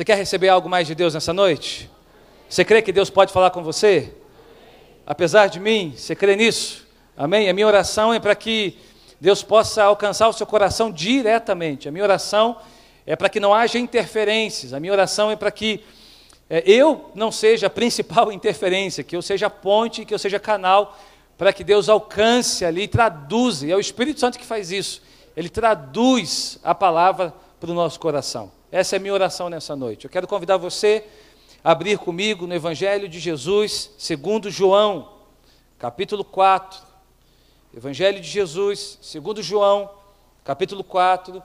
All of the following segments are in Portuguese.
Você quer receber algo mais de Deus nessa noite? Você crê que Deus pode falar com você? Apesar de mim, você crê nisso? Amém? A minha oração é para que Deus possa alcançar o seu coração diretamente. A minha oração é para que não haja interferências. A minha oração é para que eu não seja a principal interferência, que eu seja a ponte, que eu seja canal, para que Deus alcance ali e traduza. E é o Espírito Santo que faz isso. Ele traduz a palavra para o nosso coração. Essa é a minha oração nessa noite. Eu quero convidar você a abrir comigo no Evangelho de Jesus, segundo João, capítulo 4. Evangelho de Jesus, segundo João, capítulo 4.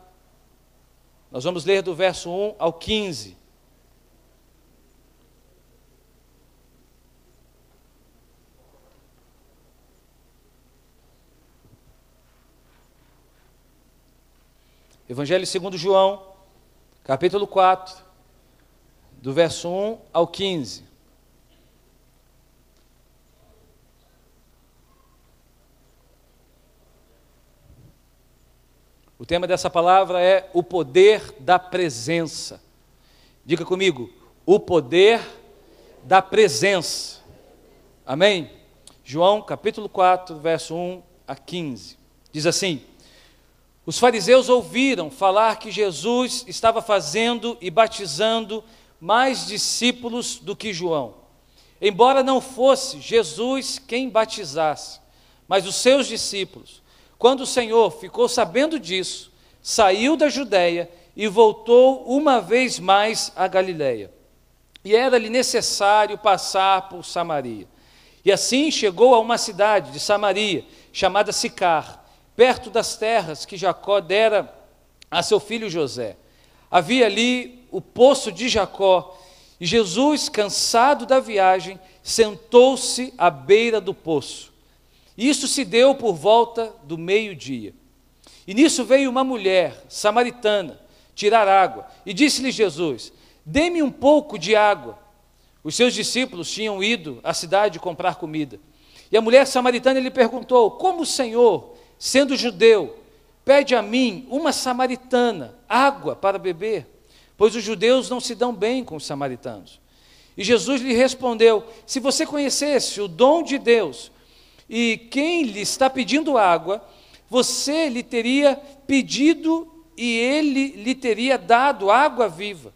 Nós vamos ler do verso 1 ao 15. Evangelho segundo João, capítulo 4, do verso 1 ao 15. O tema dessa palavra é o poder da presença. Diga comigo, o poder da presença. Amém? João, capítulo 4, verso 1 a 15. Diz assim: os fariseus ouviram falar que Jesus estava fazendo e batizando mais discípulos do que João, embora não fosse Jesus quem batizasse, mas os seus discípulos. Quando o Senhor ficou sabendo disso, saiu da Judéia e voltou uma vez mais a Galiléia. E era-lhe necessário passar por Samaria. E assim chegou a uma cidade de Samaria, chamada Sicar, perto das terras que Jacó dera a seu filho José. Havia ali o poço de Jacó, e Jesus, cansado da viagem, sentou-se à beira do poço. Isso se deu por volta do meio-dia. E nisso veio uma mulher samaritana tirar água, e disse-lhe Jesus: dê-me um pouco de água. Os seus discípulos tinham ido à cidade comprar comida. E a mulher samaritana lhe perguntou: como o Senhor, sendo judeu, pede a mim, uma samaritana, água para beber? Pois os judeus não se dão bem com os samaritanos. E Jesus lhe respondeu: se você conhecesse o dom de Deus e quem lhe está pedindo água, você lhe teria pedido e ele lhe teria dado água viva.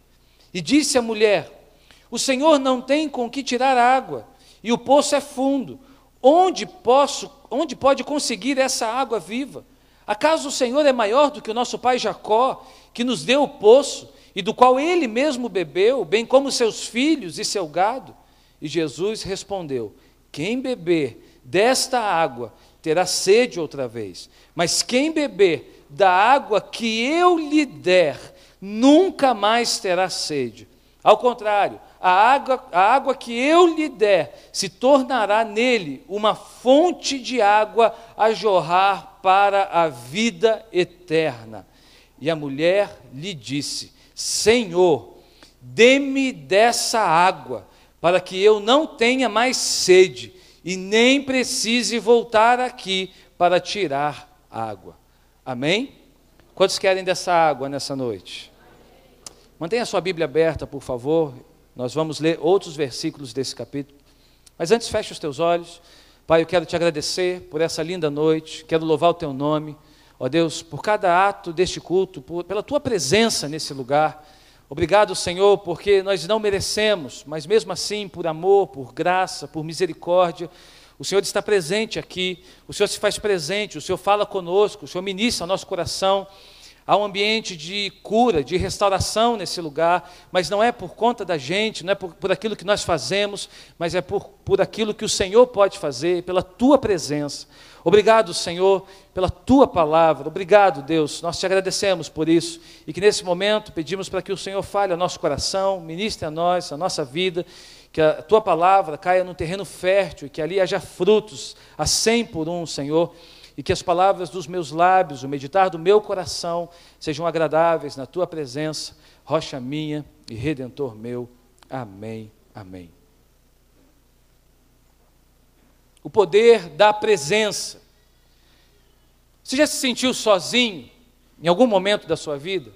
E disse a mulher: o Senhor não tem com que tirar água, e o poço é fundo. Onde pode conseguir essa água viva? Acaso o Senhor é maior do que o nosso pai Jacó, que nos deu o poço, e do qual ele mesmo bebeu, bem como seus filhos e seu gado? E Jesus respondeu: quem beber desta água terá sede outra vez, mas quem beber da água que eu lhe der, nunca mais terá sede. Ao contrário, a água que eu lhe der se tornará nele uma fonte de água a jorrar para a vida eterna. E a mulher lhe disse: Senhor, dê-me dessa água, para que eu não tenha mais sede e nem precise voltar aqui para tirar água. Amém? Quantos querem dessa água nessa noite? Mantenha a sua Bíblia aberta, por favor. Nós vamos ler outros versículos desse capítulo. Mas antes, feche os teus olhos. Pai, eu quero te agradecer por essa linda noite. Quero louvar o teu nome. Ó Deus, por cada ato deste culto, pela tua presença nesse lugar. Obrigado, Senhor, porque nós não merecemos, mas mesmo assim, por amor, por graça, por misericórdia, o Senhor está presente aqui. O Senhor se faz presente, o Senhor fala conosco, o Senhor ministra ao nosso coração. Há um ambiente de cura, de restauração nesse lugar, mas não é por conta da gente, não é por aquilo que nós fazemos, mas é por aquilo que o Senhor pode fazer, pela Tua presença. Obrigado, Senhor, pela Tua palavra. Obrigado, Deus, nós te agradecemos por isso, e que nesse momento pedimos para que o Senhor fale ao nosso coração, ministre a nós, a nossa vida, que a Tua palavra caia num terreno fértil, e que ali haja frutos a 100 por 1, Senhor, e que as palavras dos meus lábios, o meditar do meu coração, sejam agradáveis na Tua presença, rocha minha e Redentor meu. Amém, amém. O poder da presença. Você já se sentiu sozinho em algum momento da sua vida?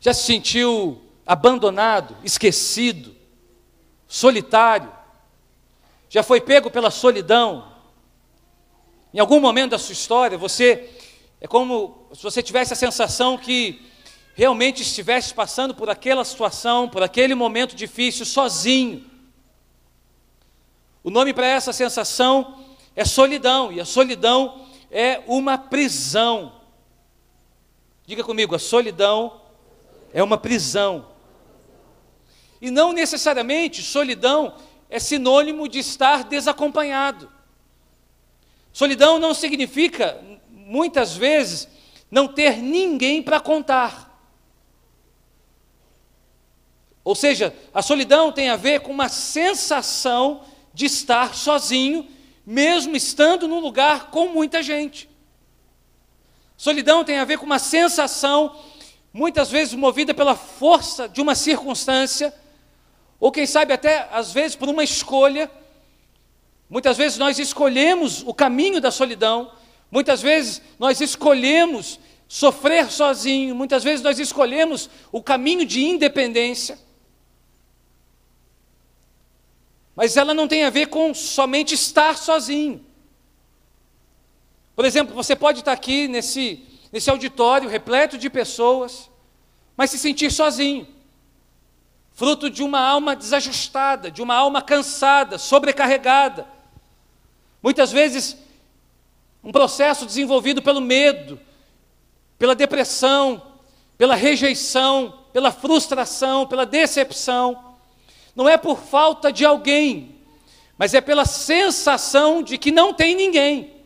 Já se sentiu abandonado, esquecido, solitário, já foi pego pela solidão? Em algum momento da sua história, é como se você tivesse a sensação que realmente estivesse passando por aquela situação, por aquele momento difícil, sozinho. O nome para essa sensação é solidão, e a solidão é uma prisão. Diga comigo, a solidão é uma prisão. E não necessariamente solidão é sinônimo de estar desacompanhado. Solidão não significa, muitas vezes, não ter ninguém para contar. Ou seja, a solidão tem a ver com uma sensação de estar sozinho, mesmo estando num lugar com muita gente. Solidão tem a ver com uma sensação, muitas vezes movida pela força de uma circunstância, ou quem sabe até, às vezes, por uma escolha. Muitas vezes nós escolhemos o caminho da solidão, muitas vezes nós escolhemos sofrer sozinho, muitas vezes nós escolhemos o caminho de independência. Mas ela não tem a ver com somente estar sozinho. Por exemplo, você pode estar aqui nesse auditório repleto de pessoas, mas se sentir sozinho, fruto de uma alma desajustada, de uma alma cansada, sobrecarregada. Muitas vezes, um processo desenvolvido pelo medo, pela depressão, pela rejeição, pela frustração, pela decepção. Não é por falta de alguém, mas é pela sensação de que não tem ninguém.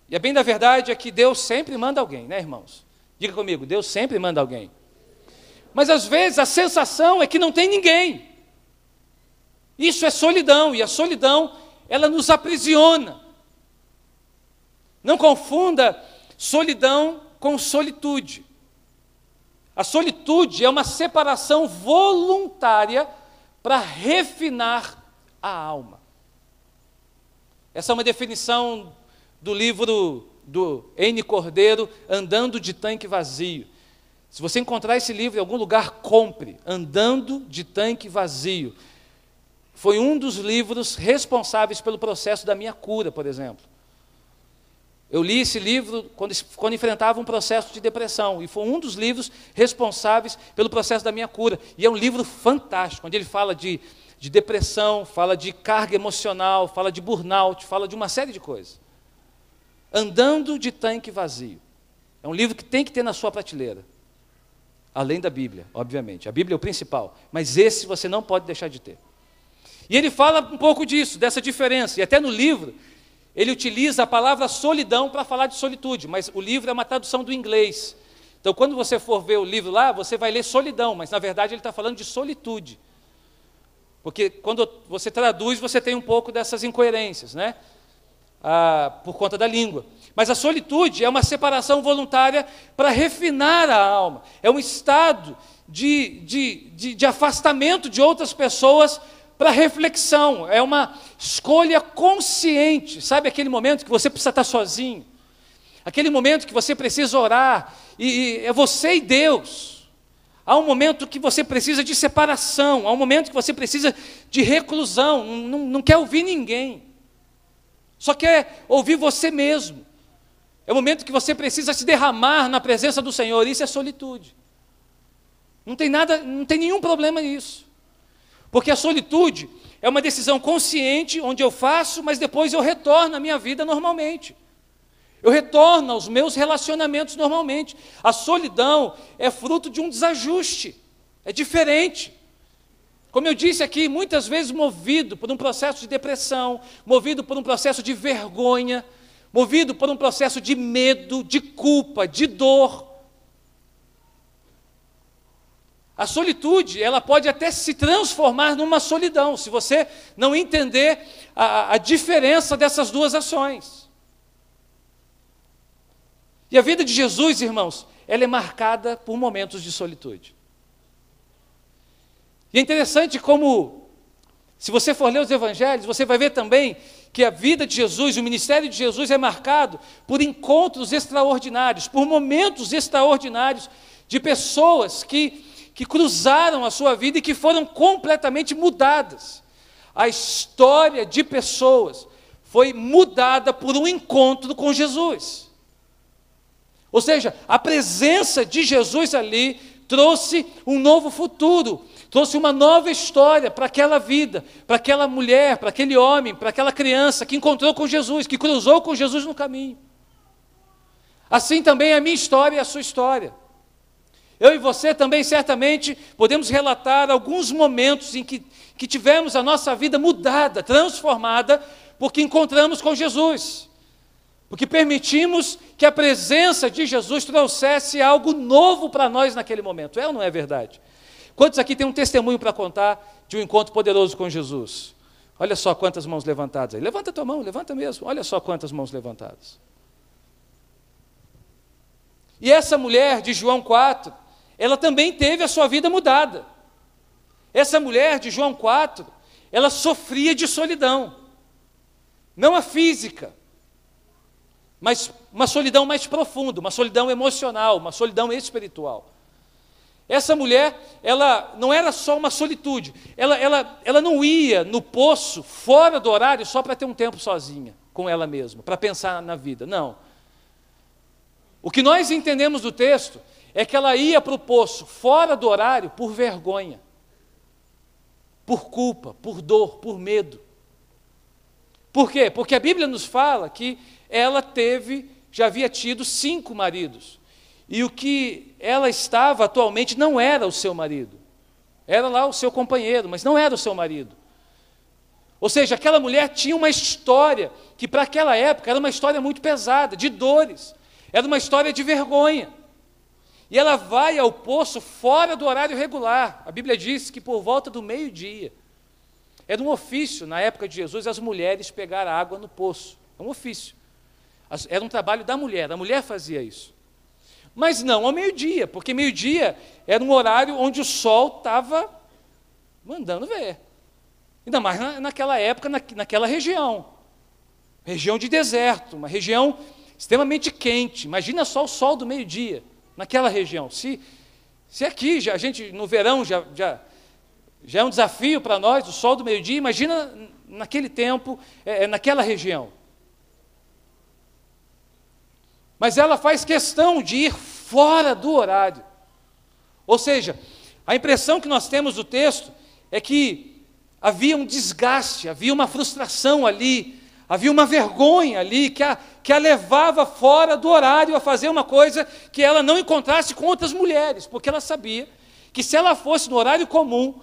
E a bem da verdade é que Deus sempre manda alguém, né, irmãos? Diga comigo, Deus sempre manda alguém. Mas às vezes a sensação é que não tem ninguém. Isso é solidão, e a solidão, ela nos aprisiona. Não confunda solidão com solitude. A solitude é uma separação voluntária para refinar a alma. Essa é uma definição do livro do N. Cordeiro, Andando de Tanque Vazio. Se você encontrar esse livro em algum lugar, compre. Andando de Tanque Vazio. Foi um dos livros responsáveis pelo processo da minha cura, por exemplo. Eu li esse livro quando enfrentava um processo de depressão, e foi um dos livros responsáveis pelo processo da minha cura. E é um livro fantástico, onde ele fala de depressão, fala de carga emocional, fala de burnout, fala de uma série de coisas. Andando de Tanque Vazio. É um livro que tem que ter na sua prateleira. Além da Bíblia, obviamente. A Bíblia é o principal, mas esse você não pode deixar de ter. E ele fala um pouco disso, dessa diferença. E até no livro, ele utiliza a palavra solidão para falar de solitude, mas o livro é uma tradução do inglês. Então, quando você for ver o livro lá, você vai ler solidão, mas na verdade ele está falando de solitude. Porque quando você traduz, você tem um pouco dessas incoerências, né? Por conta da língua. Mas a solitude é uma separação voluntária para refinar a alma. É um estado de afastamento de outras pessoas para reflexão. É uma escolha consciente. Sabe aquele momento que você precisa estar sozinho? Aquele momento que você precisa orar, e é você e Deus. Há um momento que você precisa de separação, há um momento que você precisa de reclusão, não quer ouvir ninguém. Só quer ouvir você mesmo. É o momento que você precisa se derramar na presença do Senhor. Isso é solitude. Não tem nada, não tem nenhum problema nisso. Porque a solitude é uma decisão consciente, onde eu faço, mas depois eu retorno à minha vida normalmente. Eu retorno aos meus relacionamentos normalmente. A solidão é fruto de um desajuste. É diferente. Como eu disse aqui, muitas vezes movido por um processo de depressão, movido por um processo de vergonha, movido por um processo de medo, de culpa, de dor. A solitude, ela pode até se transformar numa solidão, se você não entender a diferença dessas duas ações. E a vida de Jesus, irmãos, ela é marcada por momentos de solitude. E é interessante como, se você for ler os evangelhos, você vai ver também que a vida de Jesus, o ministério de Jesus é marcado por encontros extraordinários, por momentos extraordinários de pessoas que cruzaram a sua vida e que foram completamente mudadas. A história de pessoas foi mudada por um encontro com Jesus. Ou seja, a presença de Jesus ali trouxe um novo futuro, trouxe uma nova história para aquela vida, para aquela mulher, para aquele homem, para aquela criança que encontrou com Jesus, que cruzou com Jesus no caminho. Assim também a minha história e a sua história. Eu e você também certamente podemos relatar alguns momentos em que tivemos a nossa vida mudada, transformada, porque encontramos com Jesus. Porque permitimos que a presença de Jesus trouxesse algo novo para nós naquele momento. É ou não é verdade? Quantos aqui têm um testemunho para contar de um encontro poderoso com Jesus? Olha só quantas mãos levantadas aí. Levanta a tua mão, levanta mesmo. Olha só quantas mãos levantadas. E essa mulher de João 4, ela também teve a sua vida mudada. Essa mulher de João 4, ela sofria de solidão. Não a física, mas uma solidão mais profunda, uma solidão emocional, uma solidão espiritual. Essa mulher, ela não era só uma solitude, ela não ia no poço, fora do horário, só para ter um tempo sozinha, com ela mesma, para pensar na vida, não. O que nós entendemos do texto é que ela ia para o poço, fora do horário, por vergonha, por culpa, por dor, por medo. Por quê? Porque a Bíblia nos fala que ela já havia tido 5 maridos. E o que ela estava atualmente não era o seu marido. Era lá o seu companheiro, mas não era o seu marido. Ou seja, aquela mulher tinha uma história que para aquela época era uma história muito pesada, de dores. Era uma história de vergonha. E ela vai ao poço fora do horário regular. A Bíblia diz que por volta do meio-dia. Era um ofício, na época de Jesus, as mulheres pegar água no poço. É um ofício. Era um trabalho da mulher, a mulher fazia isso. Mas não ao meio-dia, porque meio-dia era um horário onde o sol estava mandando ver. Ainda mais naquela época, naquela região. Região de deserto, uma região extremamente quente. Imagina só o sol do meio-dia, naquela região. Se aqui, a gente no verão já é um desafio para nós, o sol do meio-dia, imagina naquele tempo, naquela região. Mas ela faz questão de ir fora do horário. Ou seja, a impressão que nós temos do texto é que havia um desgaste, havia uma frustração ali, havia uma vergonha ali que a levava fora do horário a fazer uma coisa que ela não encontrasse com outras mulheres, porque ela sabia que se ela fosse no horário comum,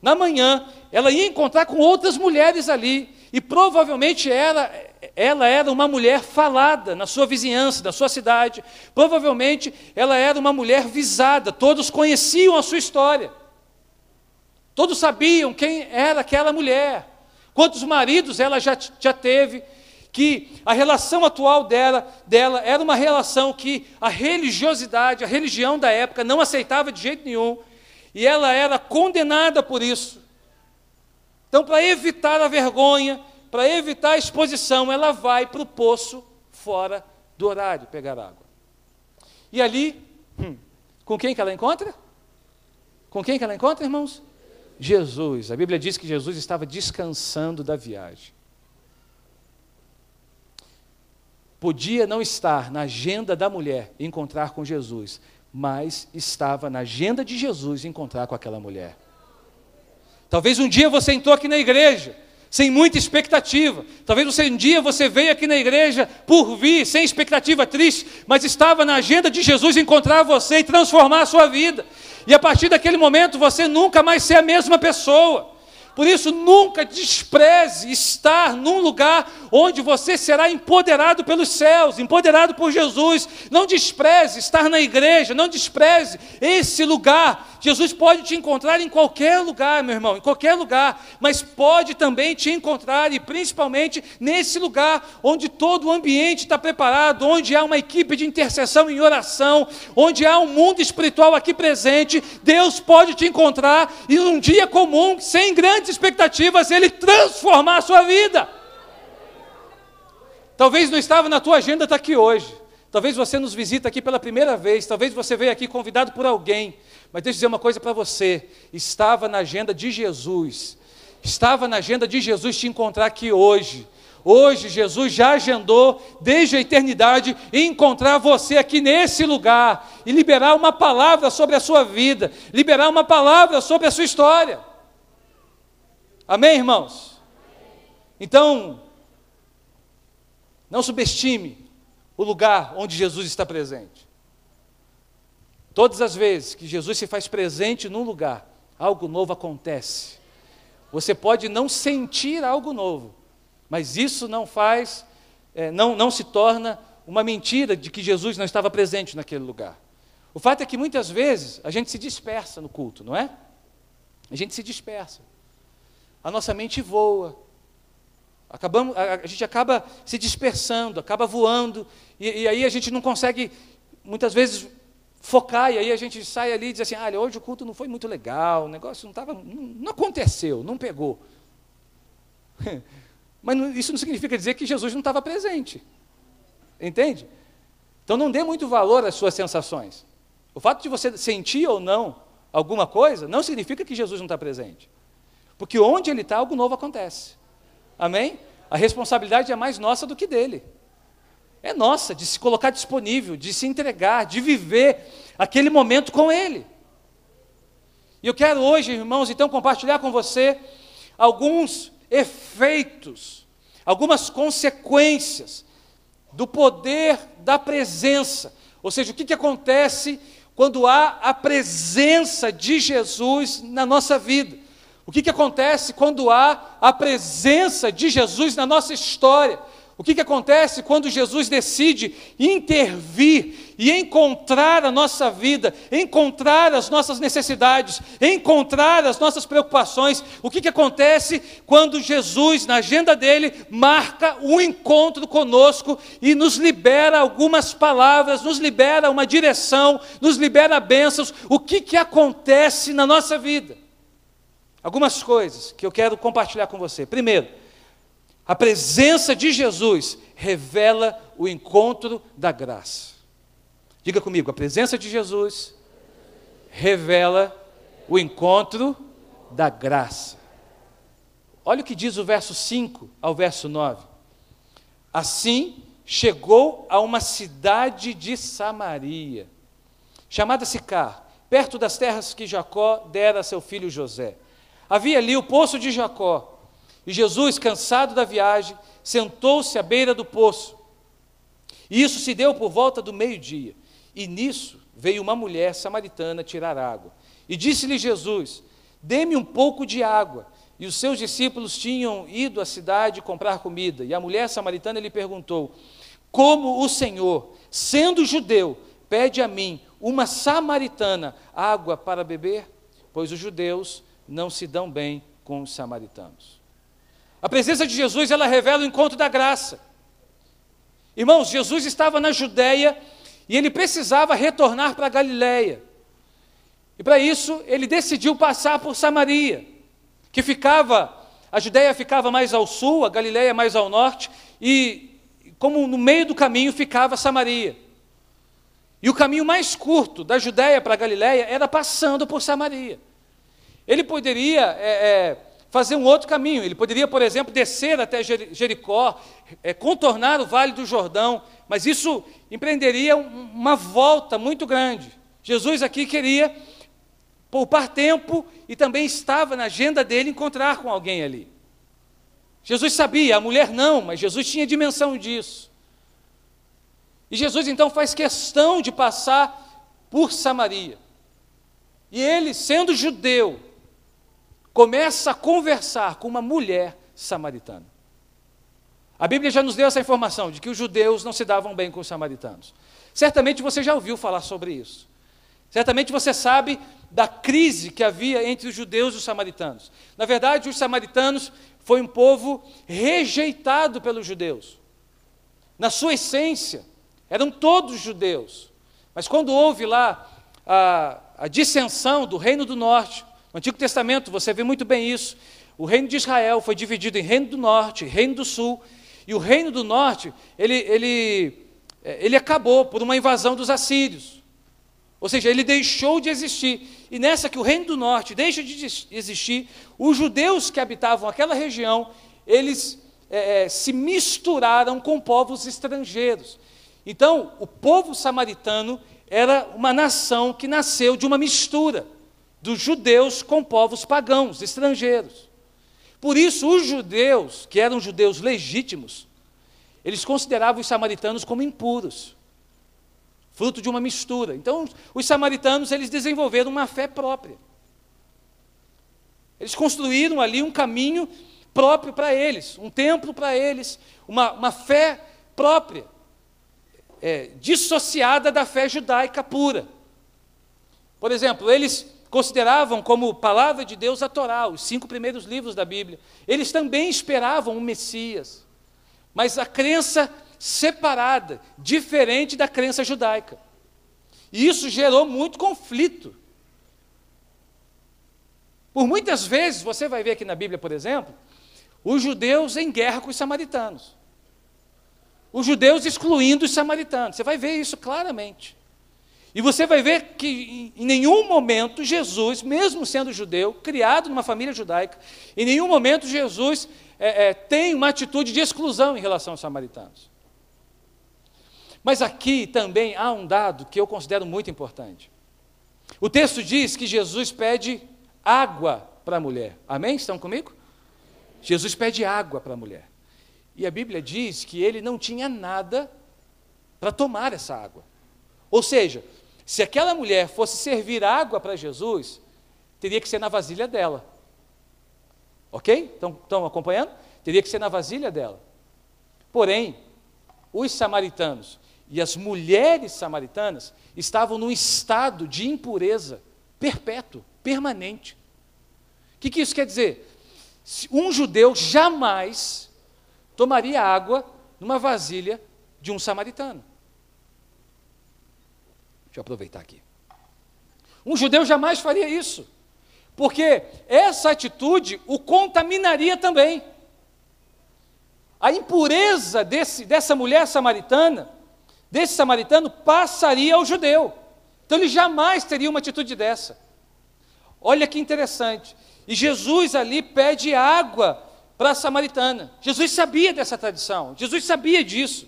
na manhã, ela ia encontrar com outras mulheres ali, e provavelmente ela era uma mulher falada na sua vizinhança, na sua cidade. Provavelmente ela era uma mulher visada, todos conheciam a sua história. Todos sabiam quem era aquela mulher, quantos maridos ela já teve, que a relação atual dela era uma relação que a religiosidade, a religião da época não aceitava de jeito nenhum, e ela era condenada por isso. Então, para evitar a vergonha, para evitar a exposição, ela vai para o poço fora do horário pegar água. E ali, com quem que ela encontra? Com quem que ela encontra, irmãos? Jesus. A Bíblia diz que Jesus estava descansando da viagem. Podia não estar na agenda da mulher encontrar com Jesus, mas estava na agenda de Jesus encontrar com aquela mulher. Talvez um dia você entrou aqui na igreja sem muita expectativa. Talvez um dia você veio aqui na igreja por vir, sem expectativa, triste, mas estava na agenda de Jesus encontrar você e transformar a sua vida. E a partir daquele momento você nunca mais ser a mesma pessoa. Por isso, nunca despreze estar num lugar onde você será empoderado pelos céus, empoderado por Jesus. Não despreze estar na igreja, não despreze esse lugar. Jesus pode te encontrar em qualquer lugar, meu irmão, em qualquer lugar, mas pode também te encontrar, e principalmente nesse lugar onde todo o ambiente está preparado, onde há uma equipe de intercessão em oração, onde há um mundo espiritual aqui presente. Deus pode te encontrar e num dia comum, sem grandes expectativas, Ele transformar a sua vida. Talvez não estava na tua agenda, está aqui hoje. Talvez você nos visita aqui pela primeira vez, talvez você veio aqui convidado por alguém, mas deixa eu dizer uma coisa para você, estava na agenda de Jesus, te encontrar aqui hoje. Hoje Jesus já agendou desde a eternidade encontrar você aqui nesse lugar e liberar uma palavra sobre a sua vida, liberar uma palavra sobre a sua história. Amém, irmãos? Então, não subestime o lugar onde Jesus está presente. Todas as vezes que Jesus se faz presente num lugar, algo novo acontece. Você pode não sentir algo novo, mas isso não faz, não se torna uma mentira de que Jesus não estava presente naquele lugar. O fato é que muitas vezes a gente se dispersa no culto, não é? A gente se dispersa. A nossa mente voa. A gente acaba se dispersando, acaba voando, e aí a gente não consegue, muitas vezes, focar, e aí a gente sai ali e diz assim, olha, hoje o culto não foi muito legal, o negócio não aconteceu, não pegou. Mas isso não significa dizer que Jesus não estava presente, entende? Então não dê muito valor às suas sensações. O fato de você sentir ou não alguma coisa, não significa que Jesus não está presente, porque onde Ele está, algo novo acontece. Amém? A responsabilidade é mais nossa do que dele. É nossa, de se colocar disponível, de se entregar, de viver aquele momento com Ele. E eu quero hoje, irmãos, então compartilhar com você alguns efeitos, algumas consequências do poder da presença. Ou seja, o que acontece quando há a presença de Jesus na nossa vida. O que acontece quando há a presença de Jesus na nossa história? O que acontece quando Jesus decide intervir e encontrar a nossa vida, encontrar as nossas necessidades, encontrar as nossas preocupações? O que acontece quando Jesus, na agenda dele, marca um encontro conosco e nos libera algumas palavras, nos libera uma direção, nos libera bênçãos? O que acontece na nossa vida? Algumas coisas que eu quero compartilhar com você. Primeiro, a presença de Jesus revela o encontro da graça. Diga comigo, a presença de Jesus revela o encontro da graça. Olha o que diz o verso 5 ao verso 9. Assim, chegou a uma cidade de Samaria, chamada Sicar, perto das terras que Jacó dera a seu filho José. Havia ali o poço de Jacó, e Jesus, cansado da viagem, sentou-se à beira do poço. E isso se deu por volta do meio-dia. E nisso veio uma mulher samaritana tirar água. E disse-lhe Jesus, dê-me um pouco de água. E os seus discípulos tinham ido à cidade comprar comida. E a mulher samaritana lhe perguntou, como o Senhor, sendo judeu, pede a mim, uma samaritana, água para beber? Pois os judeus não se dão bem com os samaritanos. A presença de Jesus, ela revela o encontro da graça. Irmãos, Jesus estava na Judeia e ele precisava retornar para a Galileia. E para isso, ele decidiu passar por Samaria, a Judeia ficava mais ao sul, a Galileia mais ao norte, e como no meio do caminho ficava Samaria. E o caminho mais curto da Judeia para a Galileia era passando por Samaria. Ele poderia fazer um outro caminho, ele poderia, por exemplo, descer até Jericó, contornar o Vale do Jordão, mas isso empreenderia uma volta muito grande. Jesus aqui queria poupar tempo e também estava na agenda dele encontrar com alguém ali. Jesus sabia, a mulher não, mas Jesus tinha dimensão disso. E Jesus então faz questão de passar por Samaria. E ele, sendo judeu, começa a conversar com uma mulher samaritana. A Bíblia já nos deu essa informação, de que os judeus não se davam bem com os samaritanos. Certamente você já ouviu falar sobre isso. Certamente você sabe da crise que havia entre os judeus e os samaritanos. Na verdade, os samaritanos foi um povo rejeitado pelos judeus. Na sua essência, eram todos judeus. Mas quando houve lá a dissensão do Reino do Norte, no Antigo Testamento você vê muito bem isso, o Reino de Israel foi dividido em Reino do Norte e Reino do Sul, e o Reino do Norte, ele ele acabou por uma invasão dos assírios. Ou seja, ele deixou de existir. E nessa que o Reino do Norte deixa de existir, os judeus que habitavam aquela região, eles se misturaram com povos estrangeiros. Então, o povo samaritano era uma nação que nasceu de uma mistura dos judeus com povos pagãos, estrangeiros. Por isso, os judeus, que eram judeus legítimos, eles consideravam os samaritanos como impuros, fruto de uma mistura. Então, os samaritanos, eles desenvolveram uma fé própria. Eles construíram ali um caminho próprio para eles, um templo para eles, uma fé própria, dissociada da fé judaica pura. Por exemplo, eles consideravam como palavra de Deus a Torá, os 5 primeiros livros da Bíblia. Eles também esperavam um Messias, mas a crença separada, diferente da crença judaica. E isso gerou muito conflito. Por muitas vezes, você vai ver aqui na Bíblia, por exemplo, os judeus em guerra com os samaritanos. Os judeus excluindo os samaritanos. Você vai ver isso claramente. E você vai ver que em nenhum momento Jesus, mesmo sendo judeu, criado numa família judaica, em nenhum momento Jesus tem uma atitude de exclusão em relação aos samaritanos. Mas aqui também há um dado que eu considero muito importante. O texto diz que Jesus pede água para a mulher. Amém? Estão comigo? Jesus pede água para a mulher. E a Bíblia diz que ele não tinha nada para tomar essa água. Ou seja, se aquela mulher fosse servir água para Jesus, teria que ser na vasilha dela. Ok? Estão acompanhando? Teria que ser na vasilha dela. Porém, os samaritanos e as mulheres samaritanas estavam num estado de impureza perpétuo, permanente. O que isso quer dizer? Um judeu jamais tomaria água numa vasilha de um samaritano. Deixa eu aproveitar aqui. Um judeu jamais faria isso, porque essa atitude o contaminaria também. A impureza dessa mulher samaritana, desse samaritano, passaria ao judeu. Então ele jamais teria uma atitude dessa. Olha que interessante. E Jesus ali pede água para a samaritana. Jesus sabia dessa tradição, Jesus sabia disso.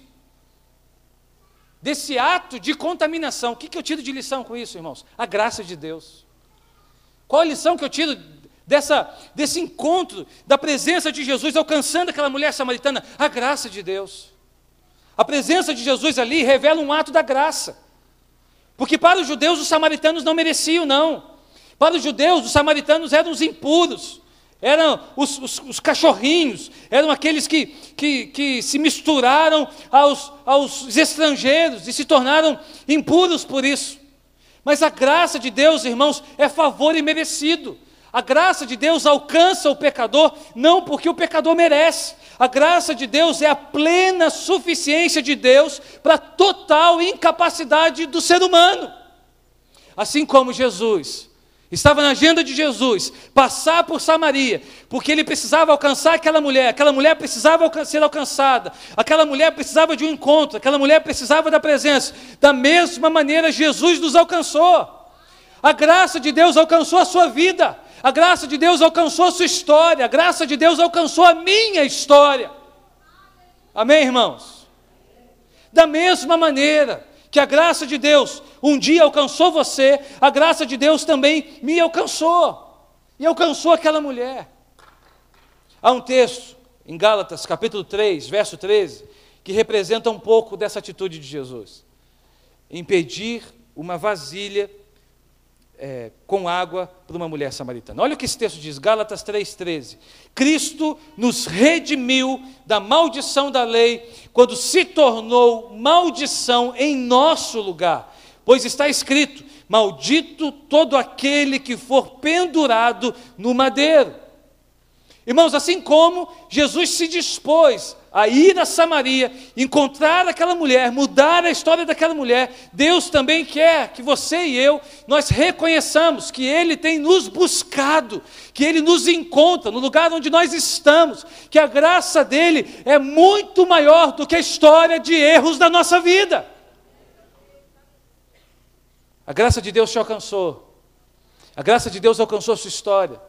Desse ato de contaminação. O que eu tiro de lição com isso, irmãos? A graça de Deus. Qual a lição que eu tiro desse encontro, da presença de Jesus alcançando aquela mulher samaritana? A graça de Deus. A presença de Jesus ali revela um ato da graça. Porque para os judeus, os samaritanos não mereciam, não. Para os judeus, os samaritanos eram os impuros, eram os cachorrinhos, eram aqueles que se misturaram aos estrangeiros e se tornaram impuros por isso. Mas a graça de Deus, irmãos, é favor imerecido. A graça de Deus alcança o pecador, não porque o pecador merece. A graça de Deus é a plena suficiência de Deus para a total incapacidade do ser humano. Assim como Jesus estava na agenda de Jesus passar por Samaria, porque ele precisava alcançar aquela mulher precisava ser alcançada, aquela mulher precisava de um encontro, aquela mulher precisava da presença. Da mesma maneira, Jesus nos alcançou. A graça de Deus alcançou a sua vida, a graça de Deus alcançou a sua história, a graça de Deus alcançou a minha história. Amém, irmãos? Da mesma maneira que a graça de Deus um dia alcançou você, a graça de Deus também me alcançou, e alcançou aquela mulher. Há um texto em Gálatas, capítulo 3, verso 13, que representa um pouco dessa atitude de Jesus, em pedir uma vasilha com água para uma mulher samaritana. Olha o que esse texto diz, Gálatas 3,13. Cristo nos redimiu da maldição da lei, quando se tornou maldição em nosso lugar. Pois está escrito, maldito todo aquele que for pendurado no madeiro. Irmãos, assim como Jesus se dispôs a ir a Samaria, encontrar aquela mulher, mudar a história daquela mulher, Deus também quer que você e eu, nós reconheçamos que Ele tem nos buscado, que Ele nos encontra no lugar onde nós estamos, que a graça dEle é muito maior do que a história de erros da nossa vida. A graça de Deus te alcançou, a graça de Deus alcançou a sua história.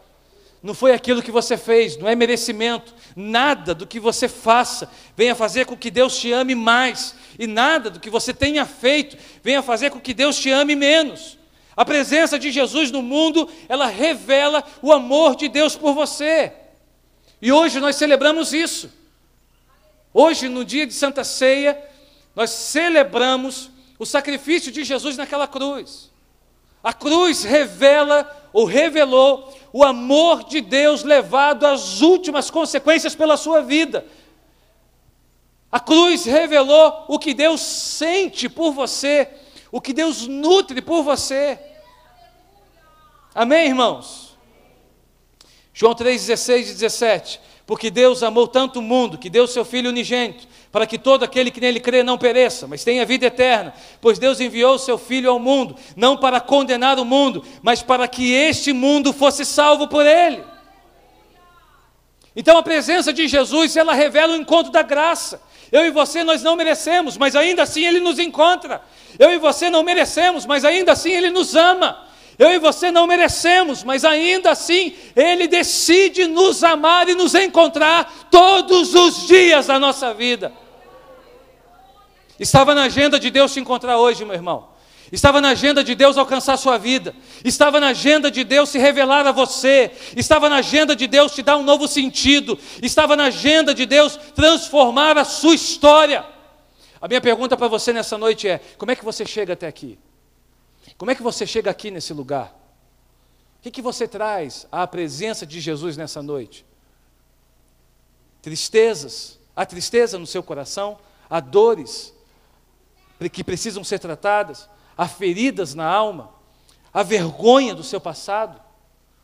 Não foi aquilo que você fez, não é merecimento. Nada do que você faça venha fazer com que Deus te ame mais. E nada do que você tenha feito venha fazer com que Deus te ame menos. A presença de Jesus no mundo, ela revela o amor de Deus por você. E hoje nós celebramos isso. Hoje, no dia de Santa Ceia, nós celebramos o sacrifício de Jesus naquela cruz. A cruz revela ou revelou o amor de Deus levado às últimas consequências pela sua vida. A cruz revelou o que Deus sente por você, o que Deus nutre por você. Amém, irmãos? João 3,16 e 17. Porque Deus amou tanto o mundo, que deu seu Filho unigênito, para que todo aquele que nele crê não pereça, mas tenha vida eterna. Pois Deus enviou o seu Filho ao mundo, não para condenar o mundo, mas para que este mundo fosse salvo por ele. Então a presença de Jesus, ela revela o encontro da graça. Eu e você, nós não merecemos, mas ainda assim Ele nos encontra. Eu e você não merecemos, mas ainda assim Ele nos ama. Eu e você não merecemos, mas ainda assim Ele decide nos amar e nos encontrar todos os dias da nossa vida. Estava na agenda de Deus te encontrar hoje, meu irmão. Estava na agenda de Deus alcançar a sua vida. Estava na agenda de Deus se revelar a você. Estava na agenda de Deus te dar um novo sentido. Estava na agenda de Deus transformar a sua história. A minha pergunta para você nessa noite é: como é que você chega até aqui? Como é que você chega aqui nesse lugar? O que você traz à presença de Jesus nessa noite? Tristezas? Há tristeza no seu coração? Há dores que precisam ser tratadas? Há feridas na alma? Há vergonha do seu passado?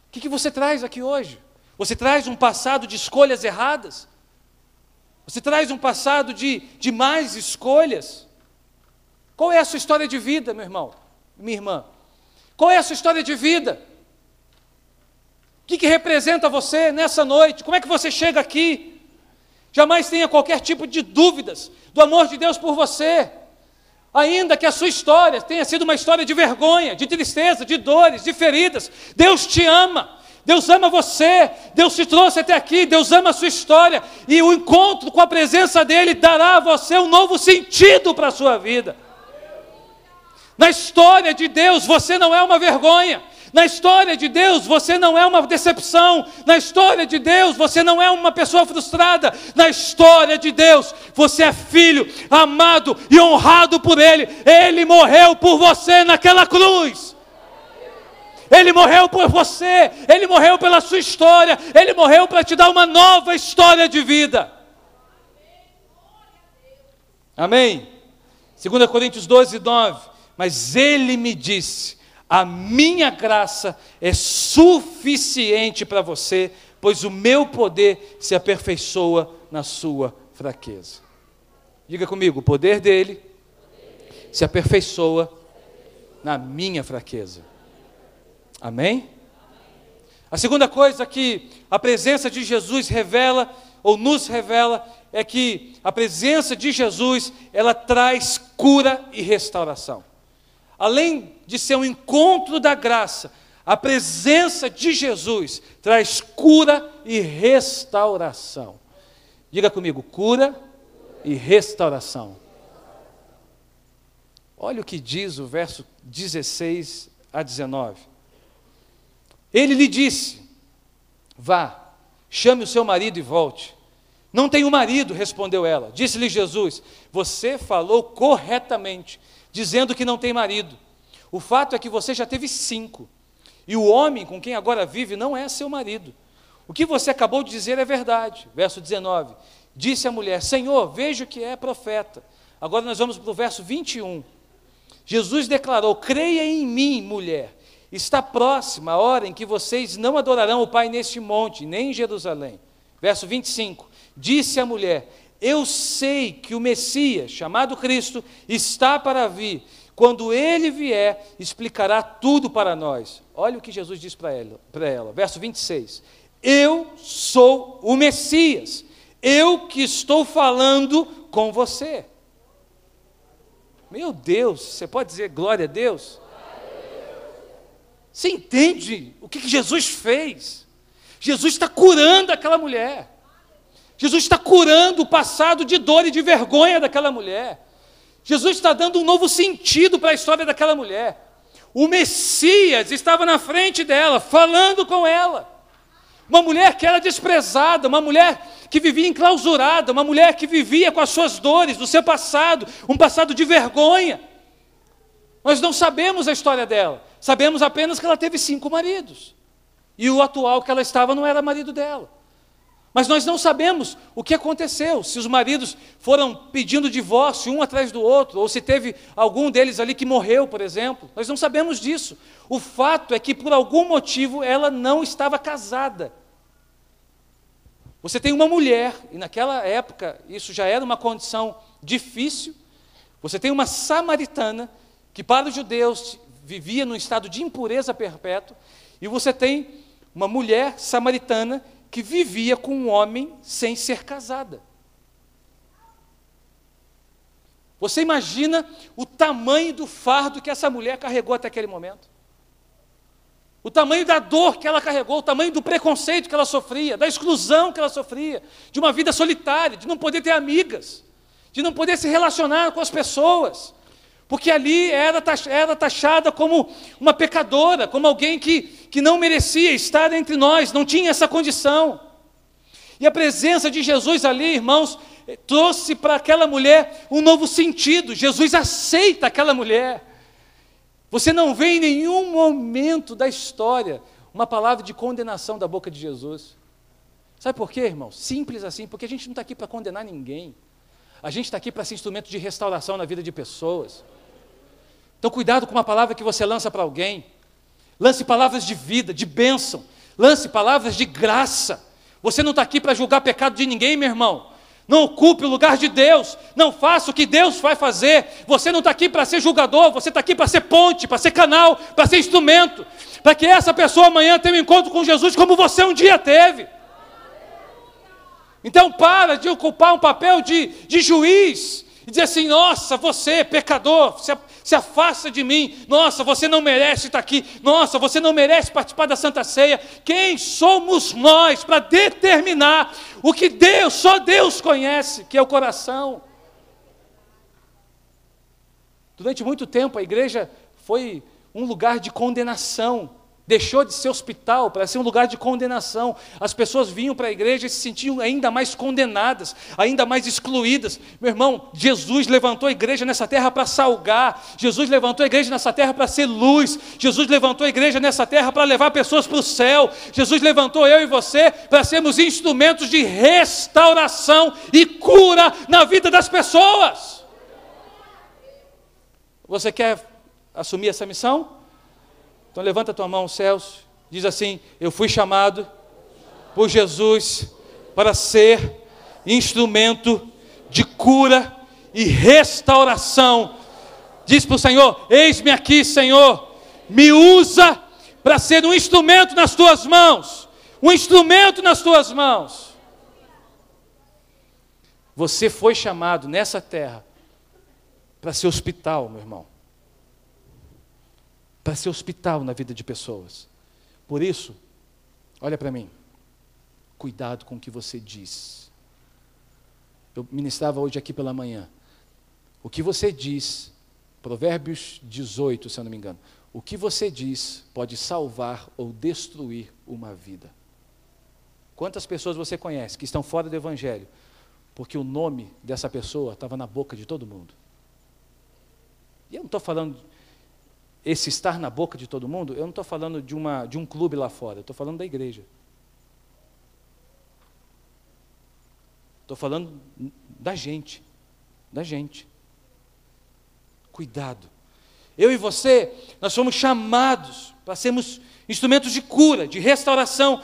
O que você traz aqui hoje? Você traz um passado de escolhas erradas? Você traz um passado de más escolhas? Qual é a sua história de vida, meu irmão? Minha irmã, qual é a sua história de vida? O que representa você nessa noite? Como é que você chega aqui? Jamais tenha qualquer tipo de dúvidas do amor de Deus por você. Ainda que a sua história tenha sido uma história de vergonha, de tristeza, de dores, de feridas, Deus te ama. Deus ama você, Deus te trouxe até aqui, Deus ama a sua história. E o encontro com a presença dEle dará a você um novo sentido para a sua vida. Na história de Deus, você não é uma vergonha. Na história de Deus, você não é uma decepção. Na história de Deus, você não é uma pessoa frustrada. Na história de Deus, você é filho, amado e honrado por Ele. Ele morreu por você naquela cruz. Ele morreu por você. Ele morreu pela sua história. Ele morreu para te dar uma nova história de vida. Amém? 2 Coríntios 12, 9. Mas Ele me disse: a minha graça é suficiente para você, pois o meu poder se aperfeiçoa na sua fraqueza. Diga comigo: o poder dEle se aperfeiçoa na minha fraqueza. Amém? A segunda coisa que a presença de Jesus revela, ou nos revela, é que a presença de Jesus, ela traz cura e restauração. Além de ser um encontro da graça, a presença de Jesus traz cura e restauração. Diga comigo: cura e restauração. Olha o que diz o verso 16 a 19. Ele lhe disse: vá, chame o seu marido e volte. Não tenho marido, respondeu ela. Disse-lhe Jesus: você falou corretamente, dizendo que não tem marido. O fato é que você já teve 5, e o homem com quem agora vive não é seu marido. O que você acabou de dizer é verdade. Verso 19, disse a mulher: Senhor, vejo que é profeta. Agora nós vamos para o verso 21. Jesus declarou: creia em mim, mulher, está próxima a hora em que vocês não adorarão o Pai neste monte, nem em Jerusalém. Verso 25, disse a mulher, eu sei que o Messias, chamado Cristo, está para vir. Quando ele vier, explicará tudo para nós. Olha o que Jesus diz para ela. Verso 26. Eu sou o Messias. Eu que estou falando com você. Meu Deus, você pode dizer glória a Deus? Você entende o que Jesus fez? Jesus está curando aquela mulher. Jesus está curando o passado de dor e de vergonha daquela mulher. Jesus está dando um novo sentido para a história daquela mulher. O Messias estava na frente dela, falando com ela. Uma mulher que era desprezada, uma mulher que vivia enclausurada, uma mulher que vivia com as suas dores do seu passado, um passado de vergonha. Nós não sabemos a história dela, sabemos apenas que ela teve 5 maridos. E o atual que ela estava não era marido dela. Mas nós não sabemos o que aconteceu, se os maridos foram pedindo divórcio um atrás do outro, ou se teve algum deles ali que morreu, por exemplo. Nós não sabemos disso. O fato é que, por algum motivo, ela não estava casada. Você tem uma mulher, e naquela época isso já era uma condição difícil. Você tem uma samaritana, que para os judeus vivia num estado de impureza perpétua, e você tem uma mulher samaritana que vivia com um homem sem ser casada. Você imagina o tamanho do fardo que essa mulher carregou até aquele momento? O tamanho da dor que ela carregou, o tamanho do preconceito que ela sofria, da exclusão que ela sofria, de uma vida solitária, de não poder ter amigas, de não poder se relacionar com as pessoas, porque ali era taxada como uma pecadora, como alguém que não merecia estar entre nós, não tinha essa condição. E a presença de Jesus ali, irmãos, trouxe para aquela mulher um novo sentido. Jesus aceita aquela mulher. Você não vê em nenhum momento da história uma palavra de condenação da boca de Jesus. Sabe por quê, irmãos? Simples assim, porque a gente não está aqui para condenar ninguém. A gente está aqui para ser instrumento de restauração na vida de pessoas. Então cuidado com uma palavra que você lança para alguém. Lance palavras de vida, de bênção. Lance palavras de graça. Você não está aqui para julgar pecado de ninguém, meu irmão. Não ocupe o lugar de Deus. Não faça o que Deus vai fazer. Você não está aqui para ser julgador. Você está aqui para ser ponte, para ser canal, para ser instrumento. Para que essa pessoa amanhã tenha um encontro com Jesus como você um dia teve. Então para de ocupar um papel de juiz. E dizer assim, nossa, você, pecador, se afasta de mim. Nossa, você não merece estar aqui. Nossa, você não merece participar da Santa Ceia. Quem somos nós para determinar o que Deus, só Deus conhece, que é o coração? Durante muito tempo a igreja foi um lugar de condenação. Deixou de ser hospital para ser um lugar de condenação. As pessoas vinham para a igreja e se sentiam ainda mais condenadas, ainda mais excluídas. Meu irmão, Jesus levantou a igreja nessa terra para salgar. Jesus levantou a igreja nessa terra para ser luz. Jesus levantou a igreja nessa terra para levar pessoas para o céu. Jesus levantou eu e você para sermos instrumentos de restauração e cura na vida das pessoas. Você quer assumir essa missão? Então levanta a tua mão aos céus, diz assim, eu fui chamado por Jesus para ser instrumento de cura e restauração. Diz para o Senhor, eis-me aqui, Senhor, me usa para ser um instrumento nas tuas mãos, um instrumento nas tuas mãos. Você foi chamado nessa terra para ser hospital, meu irmão. Para ser hospital na vida de pessoas. Por isso, olha para mim, cuidado com o que você diz. Eu ministrava hoje aqui pela manhã. O que você diz, Provérbios 18, se eu não me engano, o que você diz pode salvar ou destruir uma vida. Quantas pessoas você conhece que estão fora do Evangelho, porque o nome dessa pessoa estava na boca de todo mundo? E eu não estou falando esse estar na boca de todo mundo, eu não estou falando de um clube lá fora, eu estou falando da igreja. Estou falando da gente. Cuidado. Eu e você, nós somos chamados para sermos instrumentos de cura, de restauração.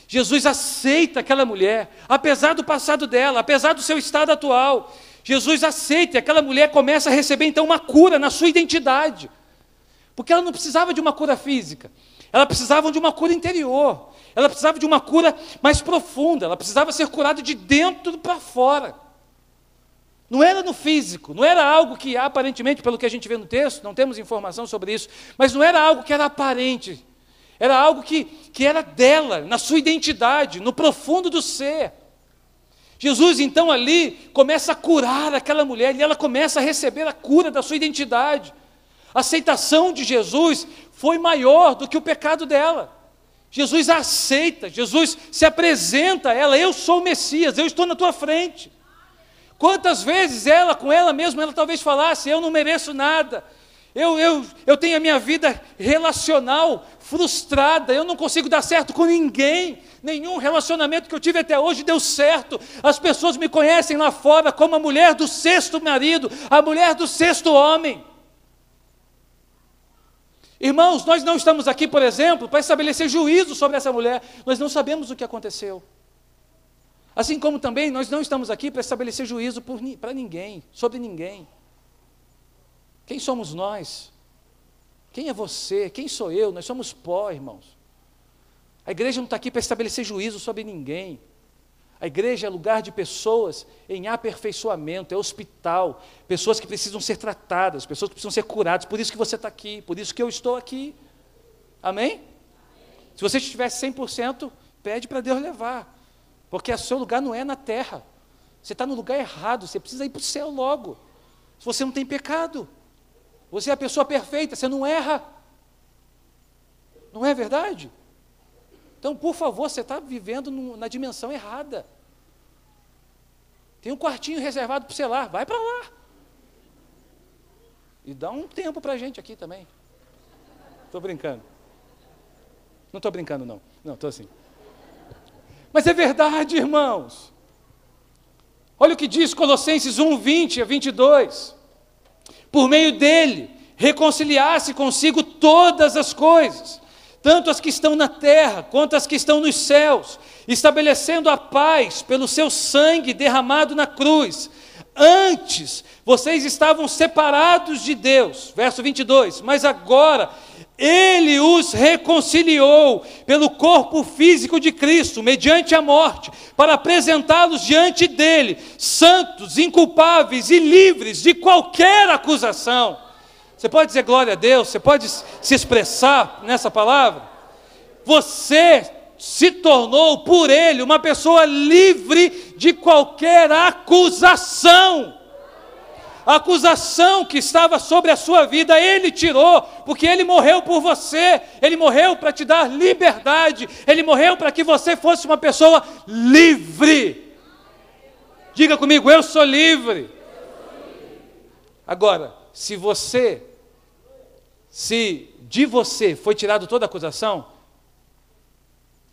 Jesus aceita aquela mulher, apesar do passado dela, apesar do seu estado atual. Jesus aceita e aquela mulher começa a receber então uma cura na sua identidade. Porque ela não precisava de uma cura física, ela precisava de uma cura interior, ela precisava de uma cura mais profunda, ela precisava ser curada de dentro para fora. Não era no físico, não era algo que aparentemente, pelo que a gente vê no texto, não temos informação sobre isso, mas não era algo que era aparente, era algo que era dela, na sua identidade, no profundo do ser. Jesus então ali começa a curar aquela mulher e ela começa a receber a cura da sua identidade. A aceitação de Jesus foi maior do que o pecado dela. Jesus a aceita, Jesus se apresenta a ela: eu sou o Messias, eu estou na tua frente. Quantas vezes ela, com ela mesma, ela talvez falasse: eu não mereço nada, eu tenho a minha vida relacional frustrada, eu não consigo dar certo com ninguém, nenhum relacionamento que eu tive até hoje deu certo, as pessoas me conhecem lá fora como a mulher do sexto marido, a mulher do sexto homem. Irmãos, nós não estamos aqui, por exemplo, para estabelecer juízo sobre essa mulher, nós não sabemos o que aconteceu. Assim como também nós não estamos aqui para estabelecer juízo para ninguém, sobre ninguém. Quem somos nós? Quem é você? Quem sou eu? Nós somos pó, irmãos. A igreja não está aqui para estabelecer juízo sobre ninguém. A igreja é lugar de pessoas em aperfeiçoamento, é hospital, pessoas que precisam ser tratadas, pessoas que precisam ser curadas. Por isso que você está aqui, por isso que eu estou aqui. Amém? Se você estivesse 100%, pede para Deus levar. Porque o seu lugar não é na terra. Você está no lugar errado, você precisa ir para o céu logo. Se você não tem pecado, você é a pessoa perfeita, você não erra. Não é verdade? Então, por favor, você está vivendo na dimensão errada. Tem um quartinho reservado para você lá, vai para lá. E dá um tempo para a gente aqui também. Estou brincando. Não estou brincando, não. Não, estou assim. Mas é verdade, irmãos. Olha o que diz Colossenses 1, 20 a 22. Por meio dele, reconciliar-se consigo todas as coisas, tanto as que estão na terra, quanto as que estão nos céus, estabelecendo a paz pelo seu sangue derramado na cruz. Antes, vocês estavam separados de Deus, verso 22, mas agora Ele os reconciliou pelo corpo físico de Cristo, mediante a morte, para apresentá-los diante dele, santos, inculpáveis e livres de qualquer acusação. Você pode dizer glória a Deus? Você pode se expressar nessa palavra? Você se tornou por Ele uma pessoa livre de qualquer acusação. A acusação que estava sobre a sua vida, Ele tirou, porque Ele morreu por você, Ele morreu para te dar liberdade, Ele morreu para que você fosse uma pessoa livre. Diga comigo: eu sou livre. Agora, se de você foi tirado toda acusação,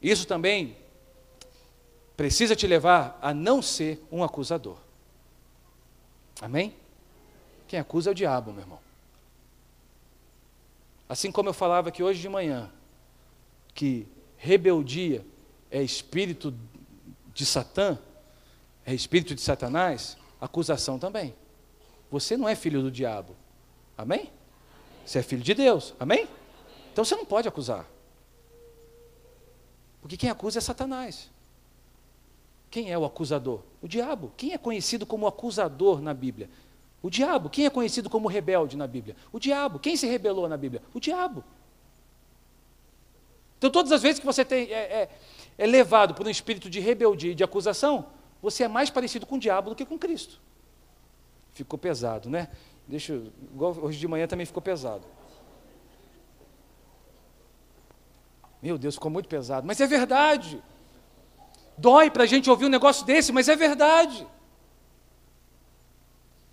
isso também precisa te levar a não ser um acusador. Amém? Quem acusa é o diabo, meu irmão. Assim como eu falava aqui hoje de manhã, que rebeldia é espírito de Satã, é espírito de Satanás, acusação também. Você não é filho do diabo. Amém? Você é filho de Deus. Amém? Então você não pode acusar. Porque quem acusa é Satanás. Quem é o acusador? O diabo. Quem é conhecido como acusador na Bíblia? O diabo. Quem é conhecido como rebelde na Bíblia? O diabo. Quem se rebelou na Bíblia? O diabo. Então todas as vezes que você é levado por um espírito de rebeldia e de acusação, você é mais parecido com o diabo do que com Cristo. Ficou pesado, né? Igual hoje de manhã também ficou pesado. Meu Deus, ficou muito pesado. Mas é verdade. Dói para a gente ouvir um negócio desse, mas é verdade.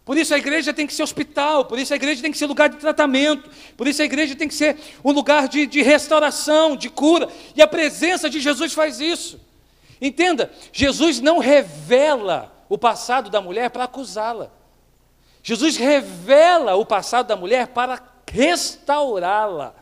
Por isso a igreja tem que ser hospital, por isso a igreja tem que ser lugar de tratamento, por isso a igreja tem que ser um lugar de restauração, de cura. E a presença de Jesus faz isso. Entenda, Jesus não revela o passado da mulher para acusá-la. Jesus revela o passado da mulher para restaurá-la.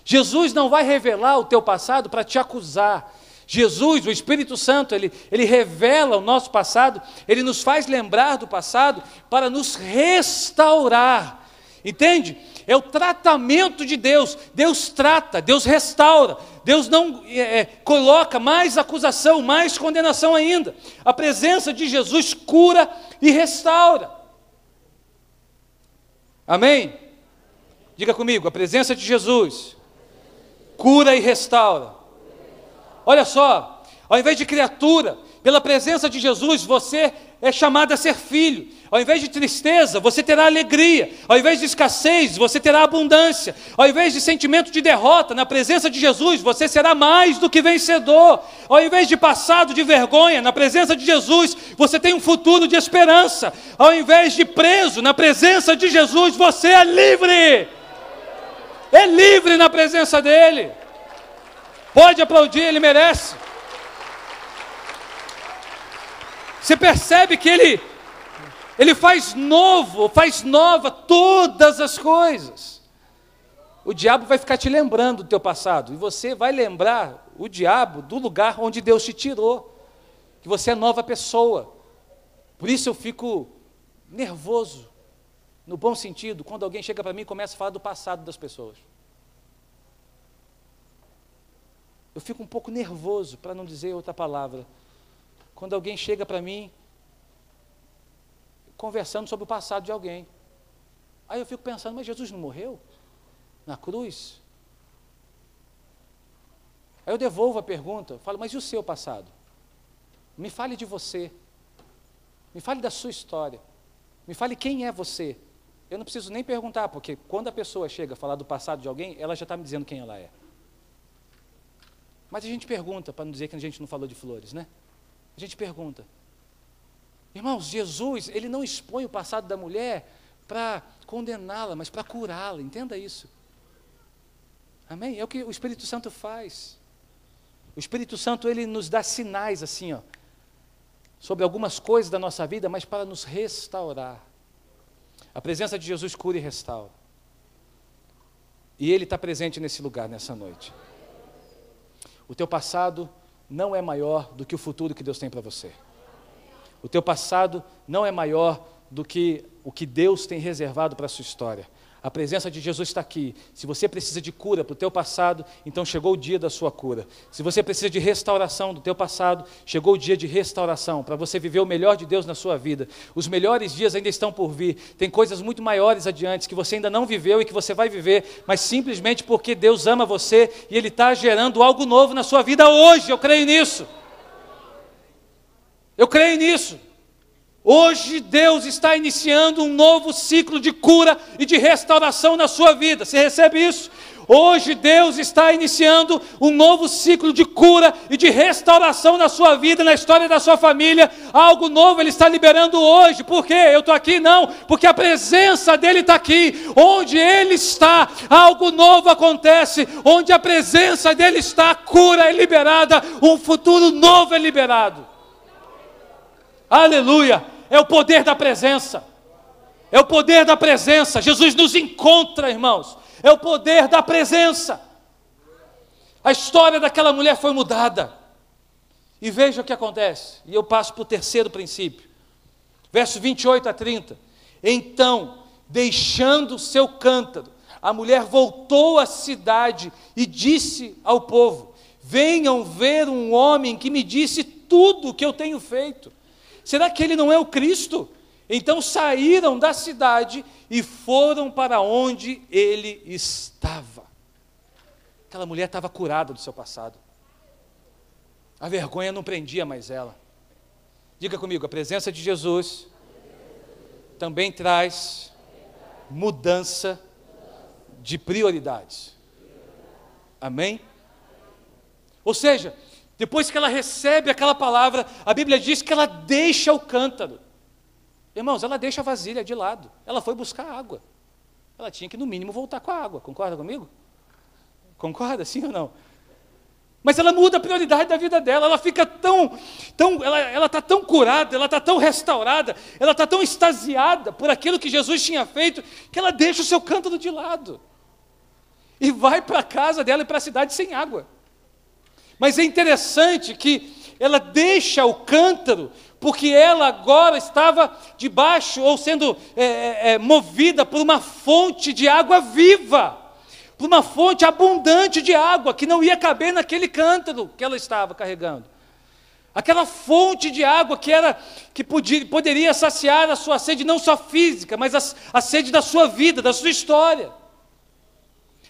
Jesus não vai revelar o teu passado para te acusar. Jesus, o Espírito Santo, ele revela o nosso passado, ele nos faz lembrar do passado para nos restaurar. Entende? É o tratamento de Deus. Deus trata, Deus restaura. Deus não coloca mais acusação, mais condenação ainda. A presença de Jesus cura e restaura. Amém? Diga comigo, a presença de Jesus cura e restaura. Olha só, ao invés de criatura, pela presença de Jesus, você é chamado a ser filho. Ao invés de tristeza, você terá alegria. Ao invés de escassez, você terá abundância. Ao invés de sentimento de derrota, na presença de Jesus, você será mais do que vencedor. Ao invés de passado de vergonha, na presença de Jesus, você tem um futuro de esperança. Ao invés de preso, na presença de Jesus, você é livre. É livre na presença dEle. Pode aplaudir, Ele merece. Você percebe que Ele faz novo, faz nova todas as coisas. O diabo vai ficar te lembrando do teu passado, e você vai lembrar o diabo do lugar onde Deus te tirou, que você é nova pessoa. Por isso eu fico nervoso, no bom sentido, quando alguém chega para mim e começa a falar do passado das pessoas. Eu fico um pouco nervoso, para não dizer outra palavra, quando alguém chega para mim conversando sobre o passado de alguém. Aí eu fico pensando, mas Jesus não morreu na cruz? Aí eu devolvo a pergunta, falo, mas e o seu passado? Me fale de você, me fale da sua história, me fale quem é você. Eu não preciso nem perguntar, porque quando a pessoa chega a falar do passado de alguém, ela já está me dizendo quem ela é. Mas a gente pergunta, para não dizer que a gente não falou de flores, né? A gente pergunta. Irmãos, Jesus, Ele não expõe o passado da mulher para condená-la, mas para curá-la, entenda isso. Amém? É o que o Espírito Santo faz. O Espírito Santo, Ele nos dá sinais assim, ó, sobre algumas coisas da nossa vida, mas para nos restaurar. A presença de Jesus cura e restaura. E Ele está presente nesse lugar, nessa noite. O teu passado não é maior do que o futuro que Deus tem para você. O teu passado não é maior do que o que Deus tem reservado para a sua história. A presença de Jesus está aqui. Se você precisa de cura para o teu passado, então chegou o dia da sua cura. Se você precisa de restauração do teu passado, chegou o dia de restauração, para você viver o melhor de Deus na sua vida. Os melhores dias ainda estão por vir. Tem coisas muito maiores adiante que você ainda não viveu e que você vai viver, mas simplesmente porque Deus ama você e Ele está gerando algo novo na sua vida hoje. Eu creio nisso. Eu creio nisso. Hoje Deus está iniciando um novo ciclo de cura e de restauração na sua vida. Você recebe isso? Hoje Deus está iniciando um novo ciclo de cura e de restauração na sua vida, na história da sua família. Algo novo Ele está liberando hoje. Por quê? Eu estou aqui? Não. Porque a presença dEle está aqui. Onde Ele está, algo novo acontece. Onde a presença dEle está, a cura é liberada. Um futuro novo é liberado. Aleluia! É o poder da presença. É o poder da presença. Jesus nos encontra, irmãos. É o poder da presença. A história daquela mulher foi mudada. E veja o que acontece. E eu passo para o terceiro princípio. Verso 28 a 30. Então, deixando o seu cântaro, a mulher voltou à cidade e disse ao povo: venham ver um homem que me disse tudo o que eu tenho feito. Será que ele não é o Cristo? Então saíram da cidade e foram para onde ele estava. Aquela mulher estava curada do seu passado. A vergonha não prendia mais ela. Diga comigo, a presença de Jesus também traz mudança de prioridades. Amém? Ou seja, depois que ela recebe aquela palavra, a Bíblia diz que ela deixa o cântaro. Irmãos, ela deixa a vasilha de lado. Ela foi buscar água. Ela tinha que, no mínimo, voltar com a água. Concorda comigo? Concorda, sim ou não? Mas ela muda a prioridade da vida dela, ela fica ela está tão curada, ela está tão restaurada, ela está tão extasiada por aquilo que Jesus tinha feito, que ela deixa o seu cântaro de lado. E vai para a casa dela e para a cidade sem água. Mas é interessante que ela deixa o cântaro, porque ela agora estava debaixo, ou sendo movida por uma fonte de água viva, por uma fonte abundante de água, que não ia caber naquele cântaro que ela estava carregando. Aquela fonte de água que poderia saciar a sua sede, não só física, mas a sede da sua vida, da sua história.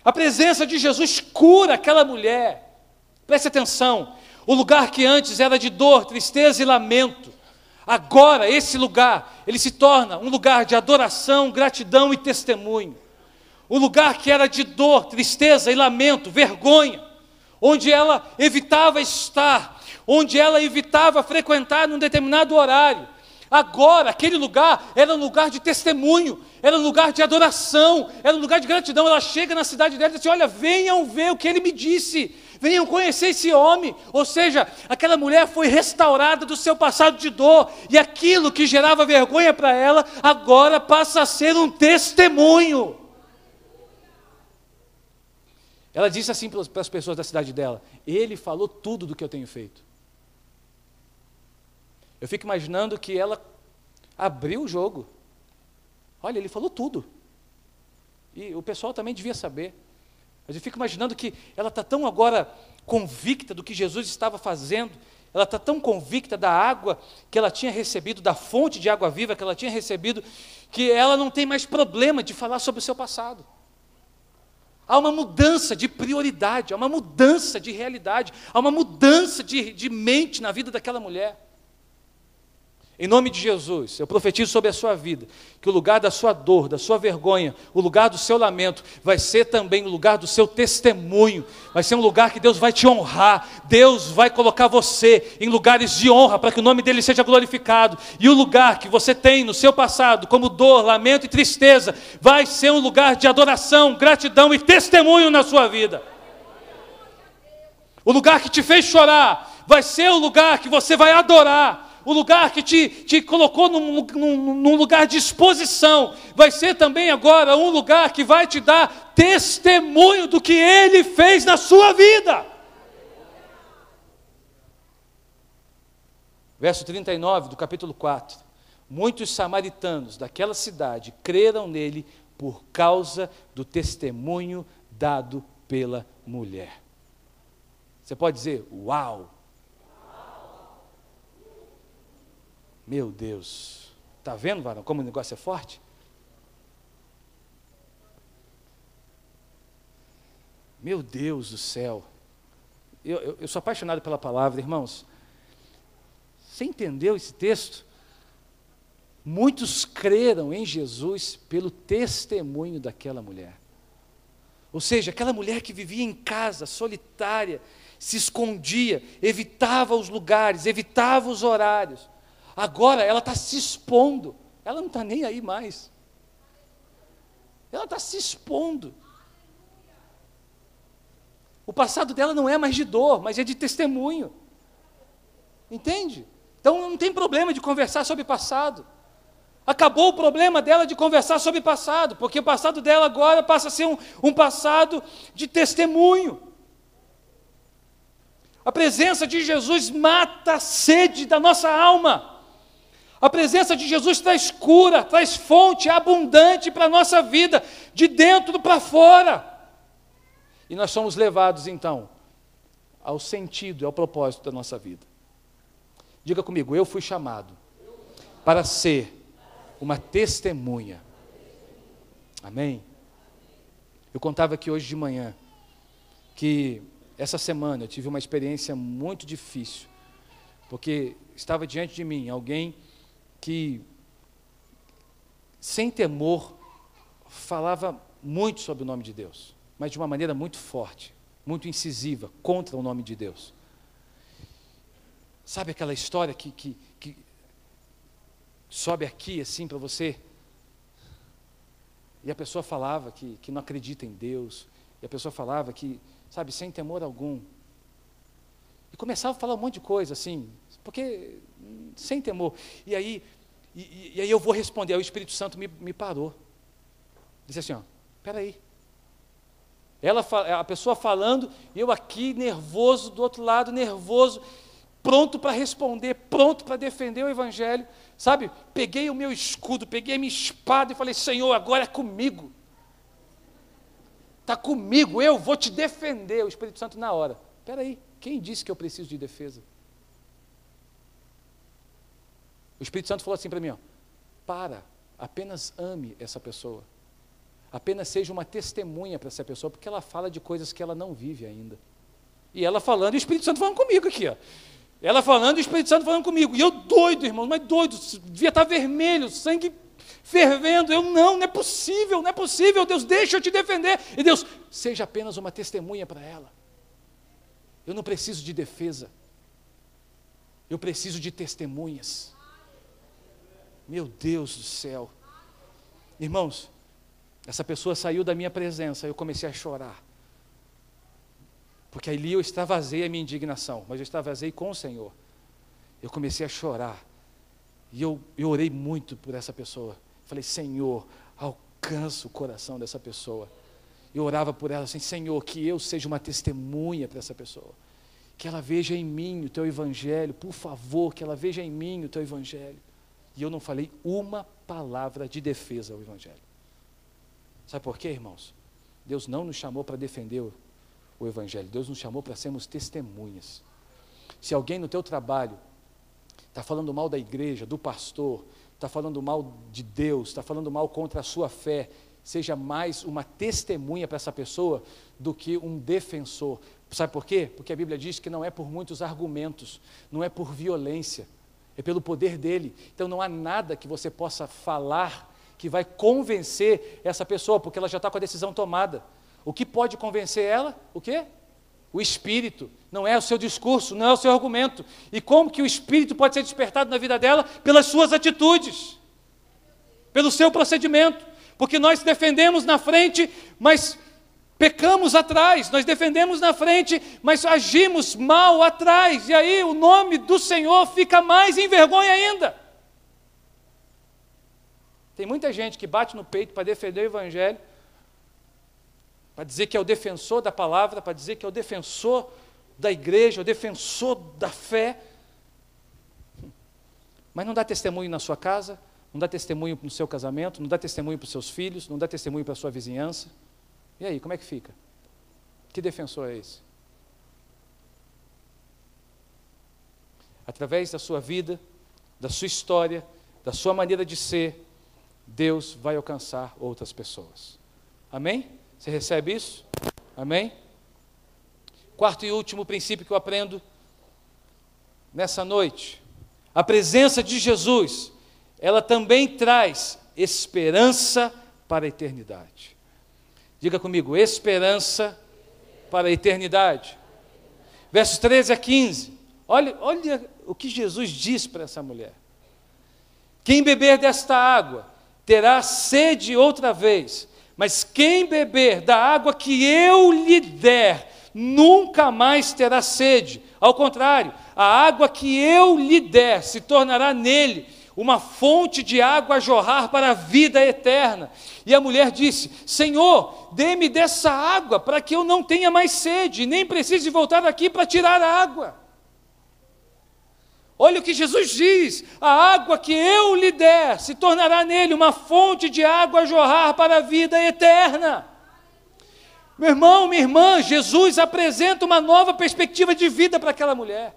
A presença de Jesus cura aquela mulher. Preste atenção, o lugar que antes era de dor, tristeza e lamento, agora esse lugar, ele se torna um lugar de adoração, gratidão e testemunho. Um lugar que era de dor, tristeza e lamento, vergonha, onde ela evitava estar, onde ela evitava frequentar num determinado horário. Agora, aquele lugar era um lugar de testemunho, era um lugar de adoração, era um lugar de gratidão. Ela chega na cidade dela e diz assim: olha, venham ver o que ele me disse, venham conhecer esse homem. Ou seja, aquela mulher foi restaurada do seu passado de dor, e aquilo que gerava vergonha para ela, agora passa a ser um testemunho. Ela disse assim para as pessoas da cidade dela: ele falou tudo do que eu tenho feito. Eu fico imaginando que ela abriu o jogo. Olha, ele falou tudo. E o pessoal também devia saber. Mas eu fico imaginando que ela está tão agora convicta do que Jesus estava fazendo, ela está tão convicta da água que ela tinha recebido, da fonte de água viva que ela tinha recebido, que ela não tem mais problema de falar sobre o seu passado. Há uma mudança de prioridade, há uma mudança de realidade, há uma mudança de mente na vida daquela mulher. Em nome de Jesus, eu profetizo sobre a sua vida, que o lugar da sua dor, da sua vergonha, o lugar do seu lamento, vai ser também o lugar do seu testemunho, vai ser um lugar que Deus vai te honrar, Deus vai colocar você em lugares de honra, para que o nome dele seja glorificado, e o lugar que você tem no seu passado, como dor, lamento e tristeza, vai ser um lugar de adoração, gratidão e testemunho na sua vida. O lugar que te fez chorar, vai ser o lugar que você vai adorar. O lugar que te colocou num lugar de exposição, vai ser também agora um lugar que vai te dar testemunho do que Ele fez na sua vida. Verso 39 do capítulo 4. Muitos samaritanos daquela cidade creram nele por causa do testemunho dado pela mulher. Você pode dizer, uau! Meu Deus, está vendo, varão, como o negócio é forte? Meu Deus do céu, eu sou apaixonado pela palavra, irmãos. Você entendeu esse texto? Muitos creram em Jesus pelo testemunho daquela mulher. Ou seja, aquela mulher que vivia em casa, solitária, se escondia, evitava os lugares, evitava os horários. Agora ela está se expondo, ela não está nem aí mais. Ela está se expondo. O passado dela não é mais de dor, mas é de testemunho. Entende? Então não tem problema de conversar sobre passado. Acabou o problema dela de conversar sobre passado, porque o passado dela agora passa a ser um passado de testemunho. A presença de Jesus mata a sede da nossa alma. A presença de Jesus traz cura, traz fonte abundante para a nossa vida, de dentro para fora. E nós somos levados, então, ao sentido e ao propósito da nossa vida. Diga comigo, eu fui chamado para ser uma testemunha. Amém? Eu contava aqui hoje de manhã, que essa semana eu tive uma experiência muito difícil, porque estava diante de mim alguém que, sem temor, falava muito sobre o nome de Deus, mas de uma maneira muito forte, muito incisiva, contra o nome de Deus. Sabe aquela história que sobe aqui assim para você? E a pessoa falava que não acredita em Deus, e a pessoa falava que, sabe, sem temor algum, E começava a falar um monte de coisa, assim, porque sem temor. E aí eu vou responder. Aí o Espírito Santo me parou. Disse assim, espera aí. A pessoa falando, e eu aqui nervoso, do outro lado nervoso, pronto para responder, pronto para defender o Evangelho, sabe? Peguei o meu escudo, peguei a minha espada e falei, Senhor, agora é comigo. Está comigo, eu vou te defender. O Espírito Santo na hora. Espera aí, quem disse que eu preciso de defesa? O Espírito Santo falou assim para mim, apenas ame essa pessoa. Apenas seja uma testemunha para essa pessoa, porque ela fala de coisas que ela não vive ainda. E ela falando, e o Espírito Santo falando comigo aqui, Ela falando e o Espírito Santo falando comigo. E eu doido, irmão, mas doido, devia estar vermelho, sangue fervendo. Não é possível, Deus, deixa eu te defender. E Deus, seja apenas uma testemunha para ela. Eu não preciso de defesa. Eu preciso de testemunhas. Meu Deus do céu. Irmãos, essa pessoa saiu da minha presença, eu comecei a chorar. Porque ali eu extravasei a minha indignação, mas eu extravasei com o Senhor. Eu comecei a chorar. E eu orei muito por essa pessoa. Falei, Senhor, alcança o coração dessa pessoa. Eu orava por ela assim, Senhor, que eu seja uma testemunha para essa pessoa. Que ela veja em mim o teu Evangelho, por favor, que ela veja em mim o teu Evangelho. E eu não falei uma palavra de defesa ao Evangelho. Sabe por quê, irmãos? Deus não nos chamou para defender o Evangelho, Deus nos chamou para sermos testemunhas. Se alguém no teu trabalho está falando mal da igreja, do pastor, está falando mal de Deus, está falando mal contra a sua fé, seja mais uma testemunha para essa pessoa do que um defensor. Sabe por quê? Porque a Bíblia diz que não é por muitos argumentos, não é por violência, é pelo poder dele. Então não há nada que você possa falar que vai convencer essa pessoa, porque ela já está com a decisão tomada. O que pode convencer ela? O quê? O Espírito. Não é o seu discurso, não é o seu argumento. E como que o Espírito pode ser despertado na vida dela? Pelas suas atitudes, pelo seu procedimento. Porque nós defendemos na frente, mas pecamos atrás. Nós defendemos na frente, mas agimos mal atrás. E aí o nome do Senhor fica mais em vergonha ainda. Tem muita gente que bate no peito para defender o Evangelho, para dizer que é o defensor da palavra, para dizer que é o defensor da igreja, o defensor da fé, mas não dá testemunho na sua casa, não dá testemunho no seu casamento, não dá testemunho para os seus filhos, não dá testemunho para a sua vizinhança. E aí, como é que fica? Que defensor é esse? Através da sua vida, da sua história, da sua maneira de ser, Deus vai alcançar outras pessoas. Amém? Você recebe isso? Amém? Quarto e último princípio que eu aprendo nessa noite. A presença de Jesus, ela também traz esperança para a eternidade. Diga comigo, esperança para a eternidade. Versos 13 a 15. Olha o que Jesus diz para essa mulher. Quem beber desta água terá sede outra vez, mas quem beber da água que eu lhe der, nunca mais terá sede. Ao contrário, a água que eu lhe der se tornará nele uma fonte de água a jorrar para a vida eterna. E a mulher disse, Senhor, dê-me dessa água, para que eu não tenha mais sede, nem precise voltar aqui para tirar a água. Olha o que Jesus diz, a água que eu lhe der, se tornará nele uma fonte de água a jorrar para a vida eterna. Meu irmão, minha irmã, Jesus apresenta uma nova perspectiva de vida para aquela mulher.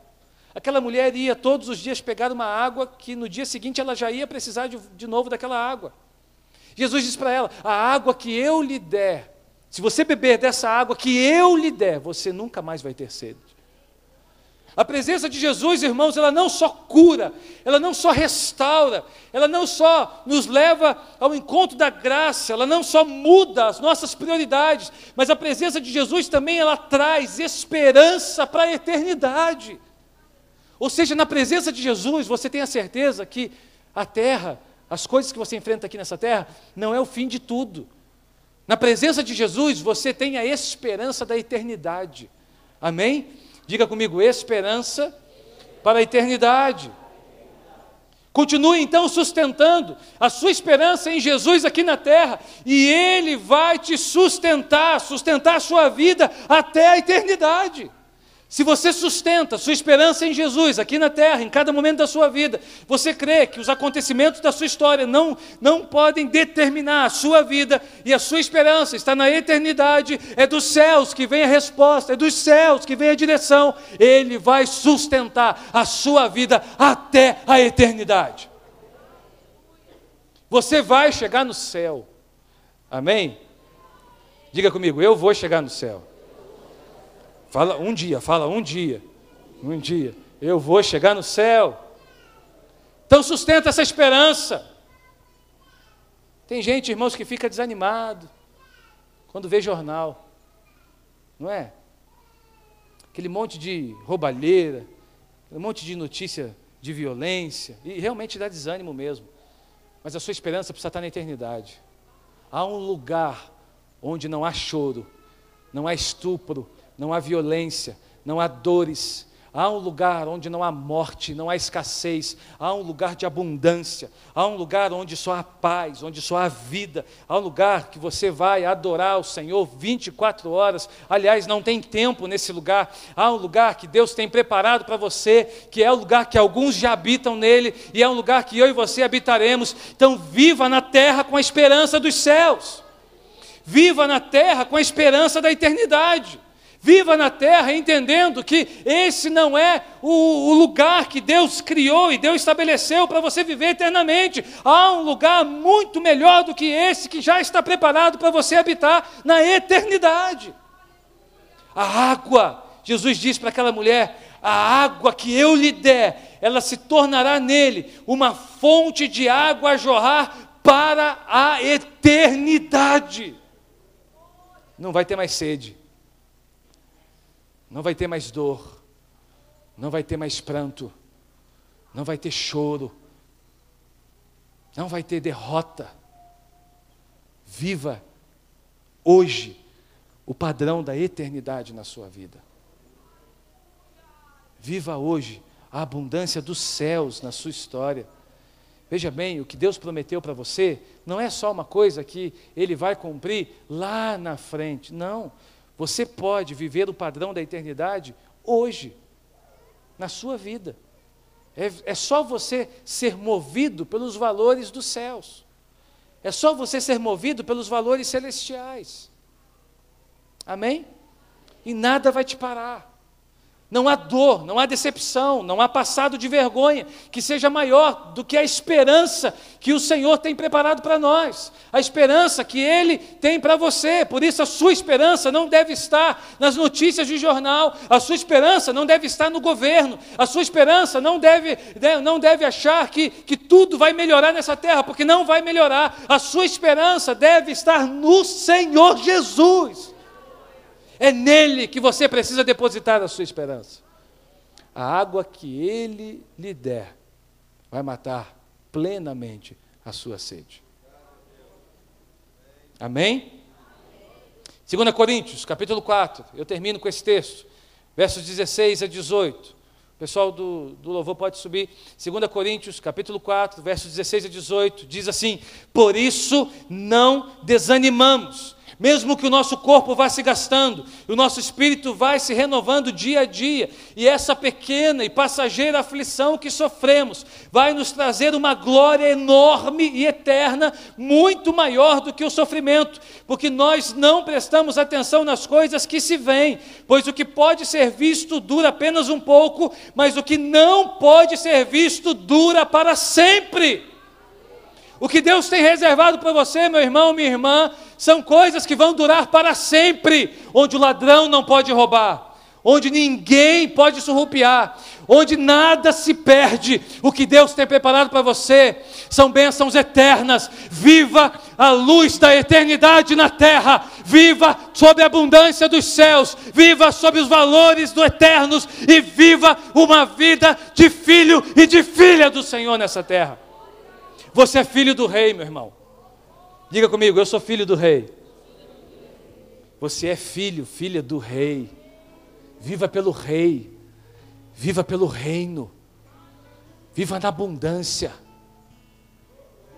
Aquela mulher ia todos os dias pegar uma água que no dia seguinte ela já ia precisar de novo daquela água. Jesus diz para ela, a água que eu lhe der, se você beber dessa água que eu lhe der, você nunca mais vai ter sede. A presença de Jesus, irmãos, ela não só cura, ela não só restaura, ela não só nos leva ao encontro da graça, ela não só muda as nossas prioridades, mas a presença de Jesus também ela traz esperança para a eternidade. Ou seja, na presença de Jesus, você tem a certeza que a terra, as coisas que você enfrenta aqui nessa terra, não é o fim de tudo. Na presença de Jesus, você tem a esperança da eternidade. Amém? Diga comigo, esperança para a eternidade. Continue então sustentando a sua esperança em Jesus aqui na terra, e Ele vai te sustentar a sua vida até a eternidade. Se você sustenta sua esperança em Jesus aqui na terra, em cada momento da sua vida, você crê que os acontecimentos da sua história não podem determinar a sua vida, e a sua esperança está na eternidade, é dos céus que vem a resposta, é dos céus que vem a direção, Ele vai sustentar a sua vida até a eternidade. Você vai chegar no céu, amém? Diga comigo, eu vou chegar no céu. Fala um dia, eu vou chegar no céu. Então sustenta essa esperança. Tem gente, irmãos, que fica desanimado quando vê jornal, não é? Aquele monte de roubalheira, aquele monte de notícia de violência, e realmente dá desânimo mesmo. Mas a sua esperança precisa estar na eternidade. Há um lugar onde não há choro, não há estupro, não há violência, não há dores. Há um lugar onde não há morte, não há escassez. Há um lugar de abundância. Há um lugar onde só há paz, onde só há vida. Há um lugar que você vai adorar o Senhor 24 horas. Aliás, não tem tempo nesse lugar. Há um lugar que Deus tem preparado para você, que é o lugar que alguns já habitam nele, e é um lugar que eu e você habitaremos. Então, viva na terra com a esperança dos céus. Viva na terra com a esperança da eternidade. Viva na terra entendendo que esse não é o lugar que Deus criou e Deus estabeleceu para você viver eternamente. Há um lugar muito melhor do que esse que já está preparado para você habitar na eternidade. A água, Jesus diz para aquela mulher, a água que eu lhe der, ela se tornará nele uma fonte de água a jorrar para a eternidade. Não vai ter mais sede. Não vai ter mais dor, não vai ter mais pranto, não vai ter choro, não vai ter derrota. Viva hoje o padrão da eternidade na sua vida. Viva hoje a abundância dos céus na sua história. Veja bem, o que Deus prometeu para você não é só uma coisa que Ele vai cumprir lá na frente, não. Você pode viver o padrão da eternidade hoje, na sua vida. É só você ser movido pelos valores dos céus. É só você ser movido pelos valores celestiais. Amém? E nada vai te parar. Não há dor, não há decepção, não há passado de vergonha que seja maior do que a esperança que o Senhor tem preparado para nós, a esperança que Ele tem para você. Por isso a sua esperança não deve estar nas notícias de jornal, a sua esperança não deve estar no governo, a sua esperança não deve achar que tudo vai melhorar nessa terra, porque não vai melhorar. A sua esperança deve estar no Senhor Jesus. É nele que você precisa depositar a sua esperança. A água que Ele lhe der vai matar plenamente a sua sede. Amém? 2 Coríntios, capítulo 4, eu termino com esse texto, versos 16 a 18. O pessoal do louvor pode subir. 2 Coríntios, capítulo 4, versos 16 a 18, diz assim: por isso não desanimamos. Mesmo que o nosso corpo vá se gastando, o nosso espírito vai se renovando dia a dia, e essa pequena e passageira aflição que sofremos vai nos trazer uma glória enorme e eterna, muito maior do que o sofrimento, porque nós não prestamos atenção nas coisas que se veem, pois o que pode ser visto dura apenas um pouco, mas o que não pode ser visto dura para sempre. O que Deus tem reservado para você, meu irmão, minha irmã, são coisas que vão durar para sempre, onde o ladrão não pode roubar, onde ninguém pode surrupiar, onde nada se perde. O que Deus tem preparado para você são bênçãos eternas. Viva a luz da eternidade na terra, viva sob a abundância dos céus, viva sob os valores do eternos, e viva uma vida de filho e de filha do Senhor nessa terra. Você é filho do rei, meu irmão. Diga comigo, eu sou filho do rei. Você é filho, filha do rei. Viva pelo Rei, viva pelo reino, viva na abundância.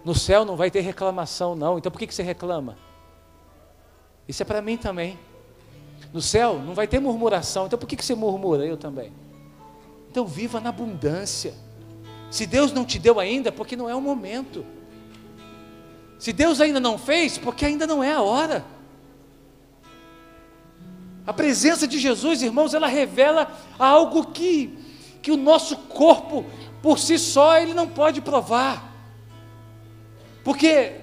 No céu não vai ter reclamação não, então por que você reclama? Isso é para mim também. No céu não vai ter murmuração, então por que você murmura? Eu também. Então viva na abundância. Se Deus não te deu ainda, é porque não é o momento. Se Deus ainda não fez, porque ainda não é a hora. A presença de Jesus, irmãos, ela revela algo que o nosso corpo, por si só, ele não pode provar. Porque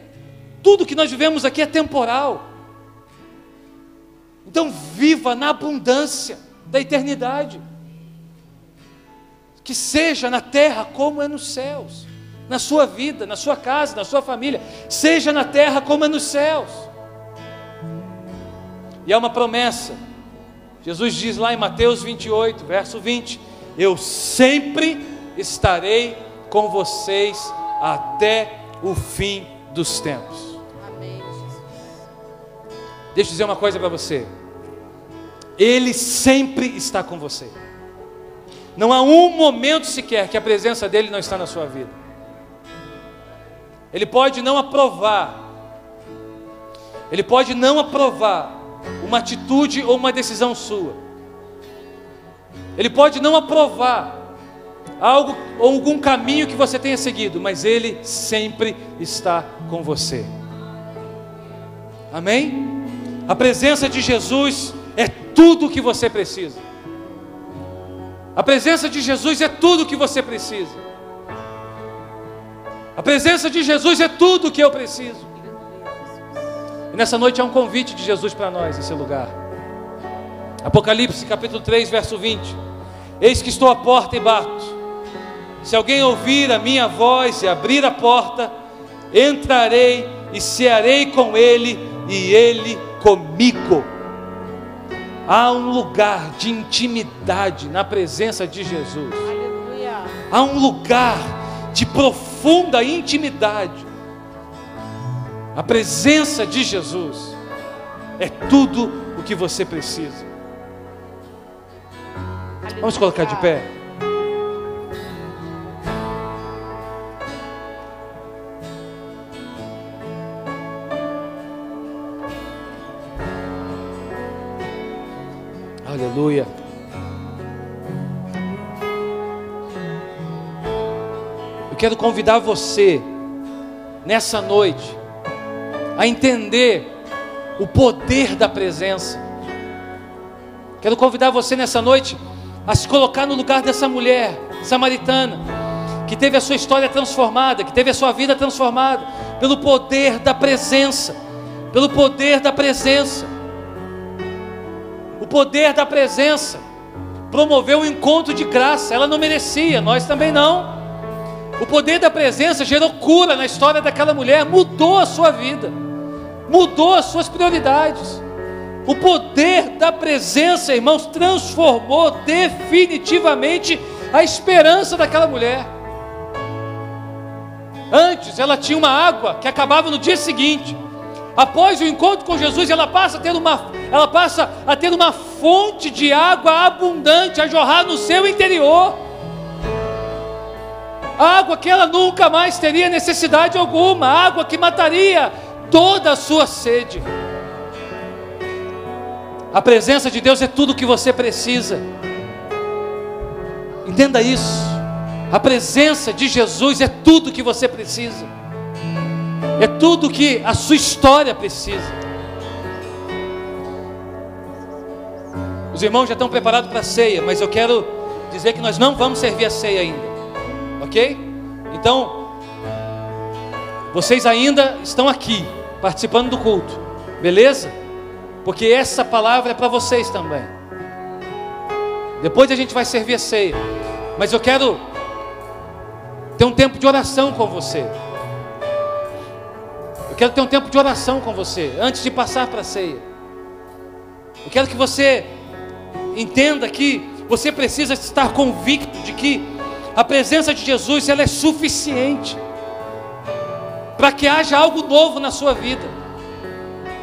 tudo que nós vivemos aqui é temporal. Então viva na abundância da eternidade. Que seja na terra como é nos céus. Na sua vida, na sua casa, na sua família. Seja na terra como é nos céus. E há uma promessa. Jesus diz lá em Mateus 28, verso 20: eu sempre estarei com vocês até o fim dos tempos. Amém, Jesus. Deixa eu dizer uma coisa para você. Ele sempre está com você. Não há um momento sequer que a presença dele não está na sua vida. Ele pode não aprovar. Ele pode não aprovar uma atitude ou uma decisão sua. Ele pode não aprovar algo ou algum caminho que você tenha seguido, mas ele sempre está com você. Amém? A presença de Jesus é tudo o que você precisa. A presença de Jesus é tudo o que você precisa. A presença de Jesus é tudo o que eu preciso. E nessa noite há um convite de Jesus para nós nesse lugar. Apocalipse capítulo 3, verso 20: eis que estou à porta e bato. Se alguém ouvir a minha voz e abrir a porta, entrarei e cearei com ele e ele comigo. Há um lugar de intimidade na presença de Jesus. Aleluia. Há um lugar de profunda intimidade. A presença de Jesus é tudo o que você precisa. Aleluia. Vamos colocar de pé. Aleluia. Eu quero convidar você nessa noite a entender o poder da presença. Quero convidar você nessa noite a se colocar no lugar dessa mulher samaritana que teve a sua história transformada, que teve a sua vida transformada pelo poder da presença, pelo poder da presença. O poder da presença promoveu um encontro de graça. Ela não merecia, nós também não. O poder da presença gerou cura na história daquela mulher, mudou a sua vida, mudou as suas prioridades. O poder da presença, irmãos, transformou definitivamente a esperança daquela mulher. Antes ela tinha uma água que acabava no dia seguinte. Após o encontro com Jesus, ela passa a ter uma fonte de água abundante a jorrar no seu interior. Água que ela nunca mais teria necessidade alguma, água que mataria toda a sua sede. A presença de Deus é tudo o que você precisa. Entenda isso. A presença de Jesus é tudo o que você precisa. É tudo que a sua história precisa. Os irmãos já estão preparados para a ceia, mas eu quero dizer que nós não vamos servir a ceia ainda, ok? Então, vocês ainda estão aqui, participando do culto, beleza? Porque essa palavra é para vocês também. Depois a gente vai servir a ceia, mas eu quero ter um tempo de oração com você. Quero ter um tempo de oração com você, antes de passar para a ceia. Eu quero que você entenda que você precisa estar convicto de que a presença de Jesus, ela é suficiente para que haja algo novo na sua vida.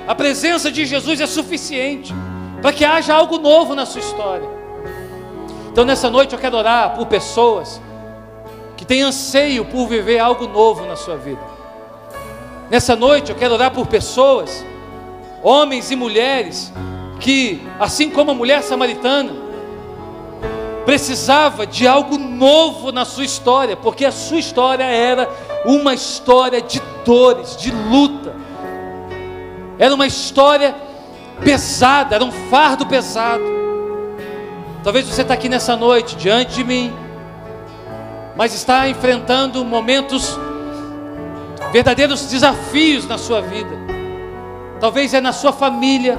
A presença de Jesus é suficiente para que haja algo novo na sua história. Então nessa noite eu quero orar por pessoas que têm anseio por viver algo novo na sua vida. Nessa noite eu quero orar por pessoas, homens e mulheres, que assim como a mulher samaritana, precisava de algo novo na sua história, porque a sua história era uma história de dores, de luta, era uma história pesada, era um fardo pesado. Talvez você está aqui nessa noite, diante de mim, mas está enfrentando momentos, verdadeiros desafios na sua vida. Talvez é na sua família,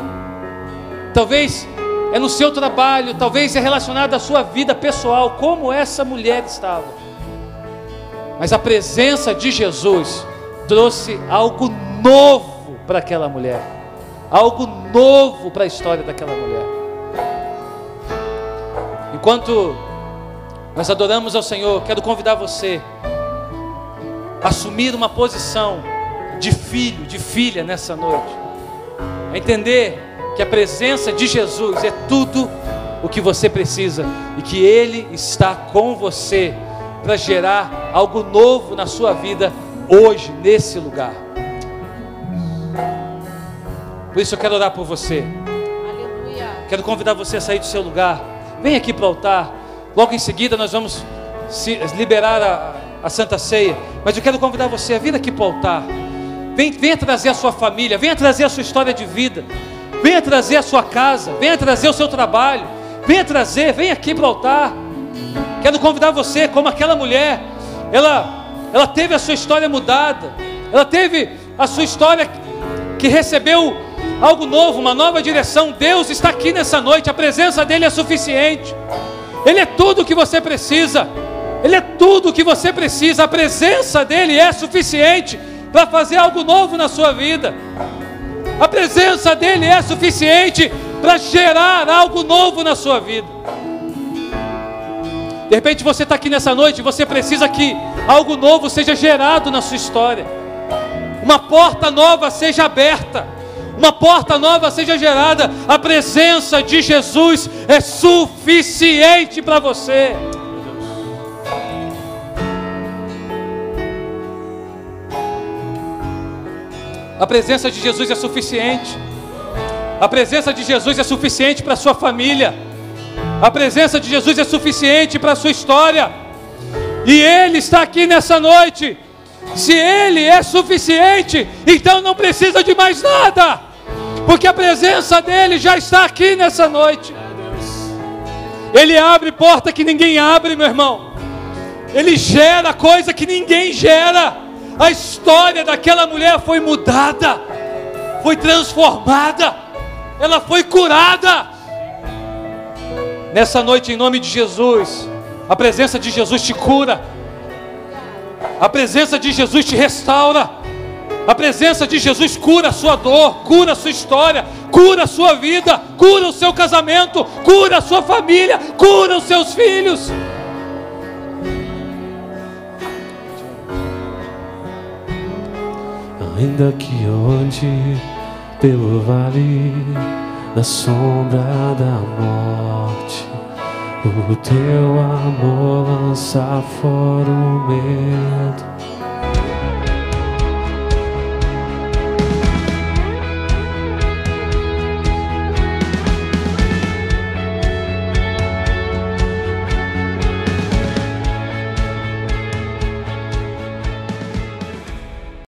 talvez é no seu trabalho, talvez é relacionado à sua vida pessoal, como essa mulher estava. Mas a presença de Jesus trouxe algo novo para aquela mulher, algo novo para a história daquela mulher. Enquanto nós adoramos ao Senhor, quero convidar você a assumir uma posição de filho, de filha nessa noite, a entender que a presença de Jesus é tudo o que você precisa e que Ele está com você para gerar algo novo na sua vida hoje, nesse lugar. Por isso eu quero orar por você. Aleluia. Quero convidar você a sair do seu lugar. Vem aqui para o altar. Logo em seguida nós vamos liberar a Santa Ceia. Mas eu quero convidar você a vir aqui para o altar. Venha trazer a sua família, venha trazer a sua história de vida, venha trazer a sua casa, venha trazer o seu trabalho, venha aqui para o altar. Quero convidar você, como aquela mulher, ela teve a sua história mudada, ela teve a sua história que recebeu algo novo, uma nova direção. Deus está aqui nessa noite, a presença dEle é suficiente, Ele é tudo o que você precisa, Ele é tudo o que você precisa, a presença dEle é suficiente para fazer algo novo na sua vida. A presença dEle é suficiente para gerar algo novo na sua vida. De repente você está aqui nessa noite e você precisa que algo novo seja gerado na sua história, uma porta nova seja aberta, uma porta nova seja gerada. A presença de Jesus é suficiente para você. A presença de Jesus é suficiente. A presença de Jesus é suficiente para a sua família. A presença de Jesus é suficiente para a sua história. E Ele está aqui nessa noite. Se Ele é suficiente, então não precisa de mais nada, porque a presença dEle já está aqui nessa noite. Ele abre porta que ninguém abre, meu irmão. Ele gera coisa que ninguém gera. A história daquela mulher foi mudada, foi transformada, ela foi curada. Nessa noite, em nome de Jesus, a presença de Jesus te cura, a presença de Jesus te restaura, a presença de Jesus cura a sua dor, cura a sua história, cura a sua vida, cura o seu casamento, cura a sua família, cura os seus filhos. Ainda que eu ande pelo vale da sombra da morte, o teu amor lança fora o medo.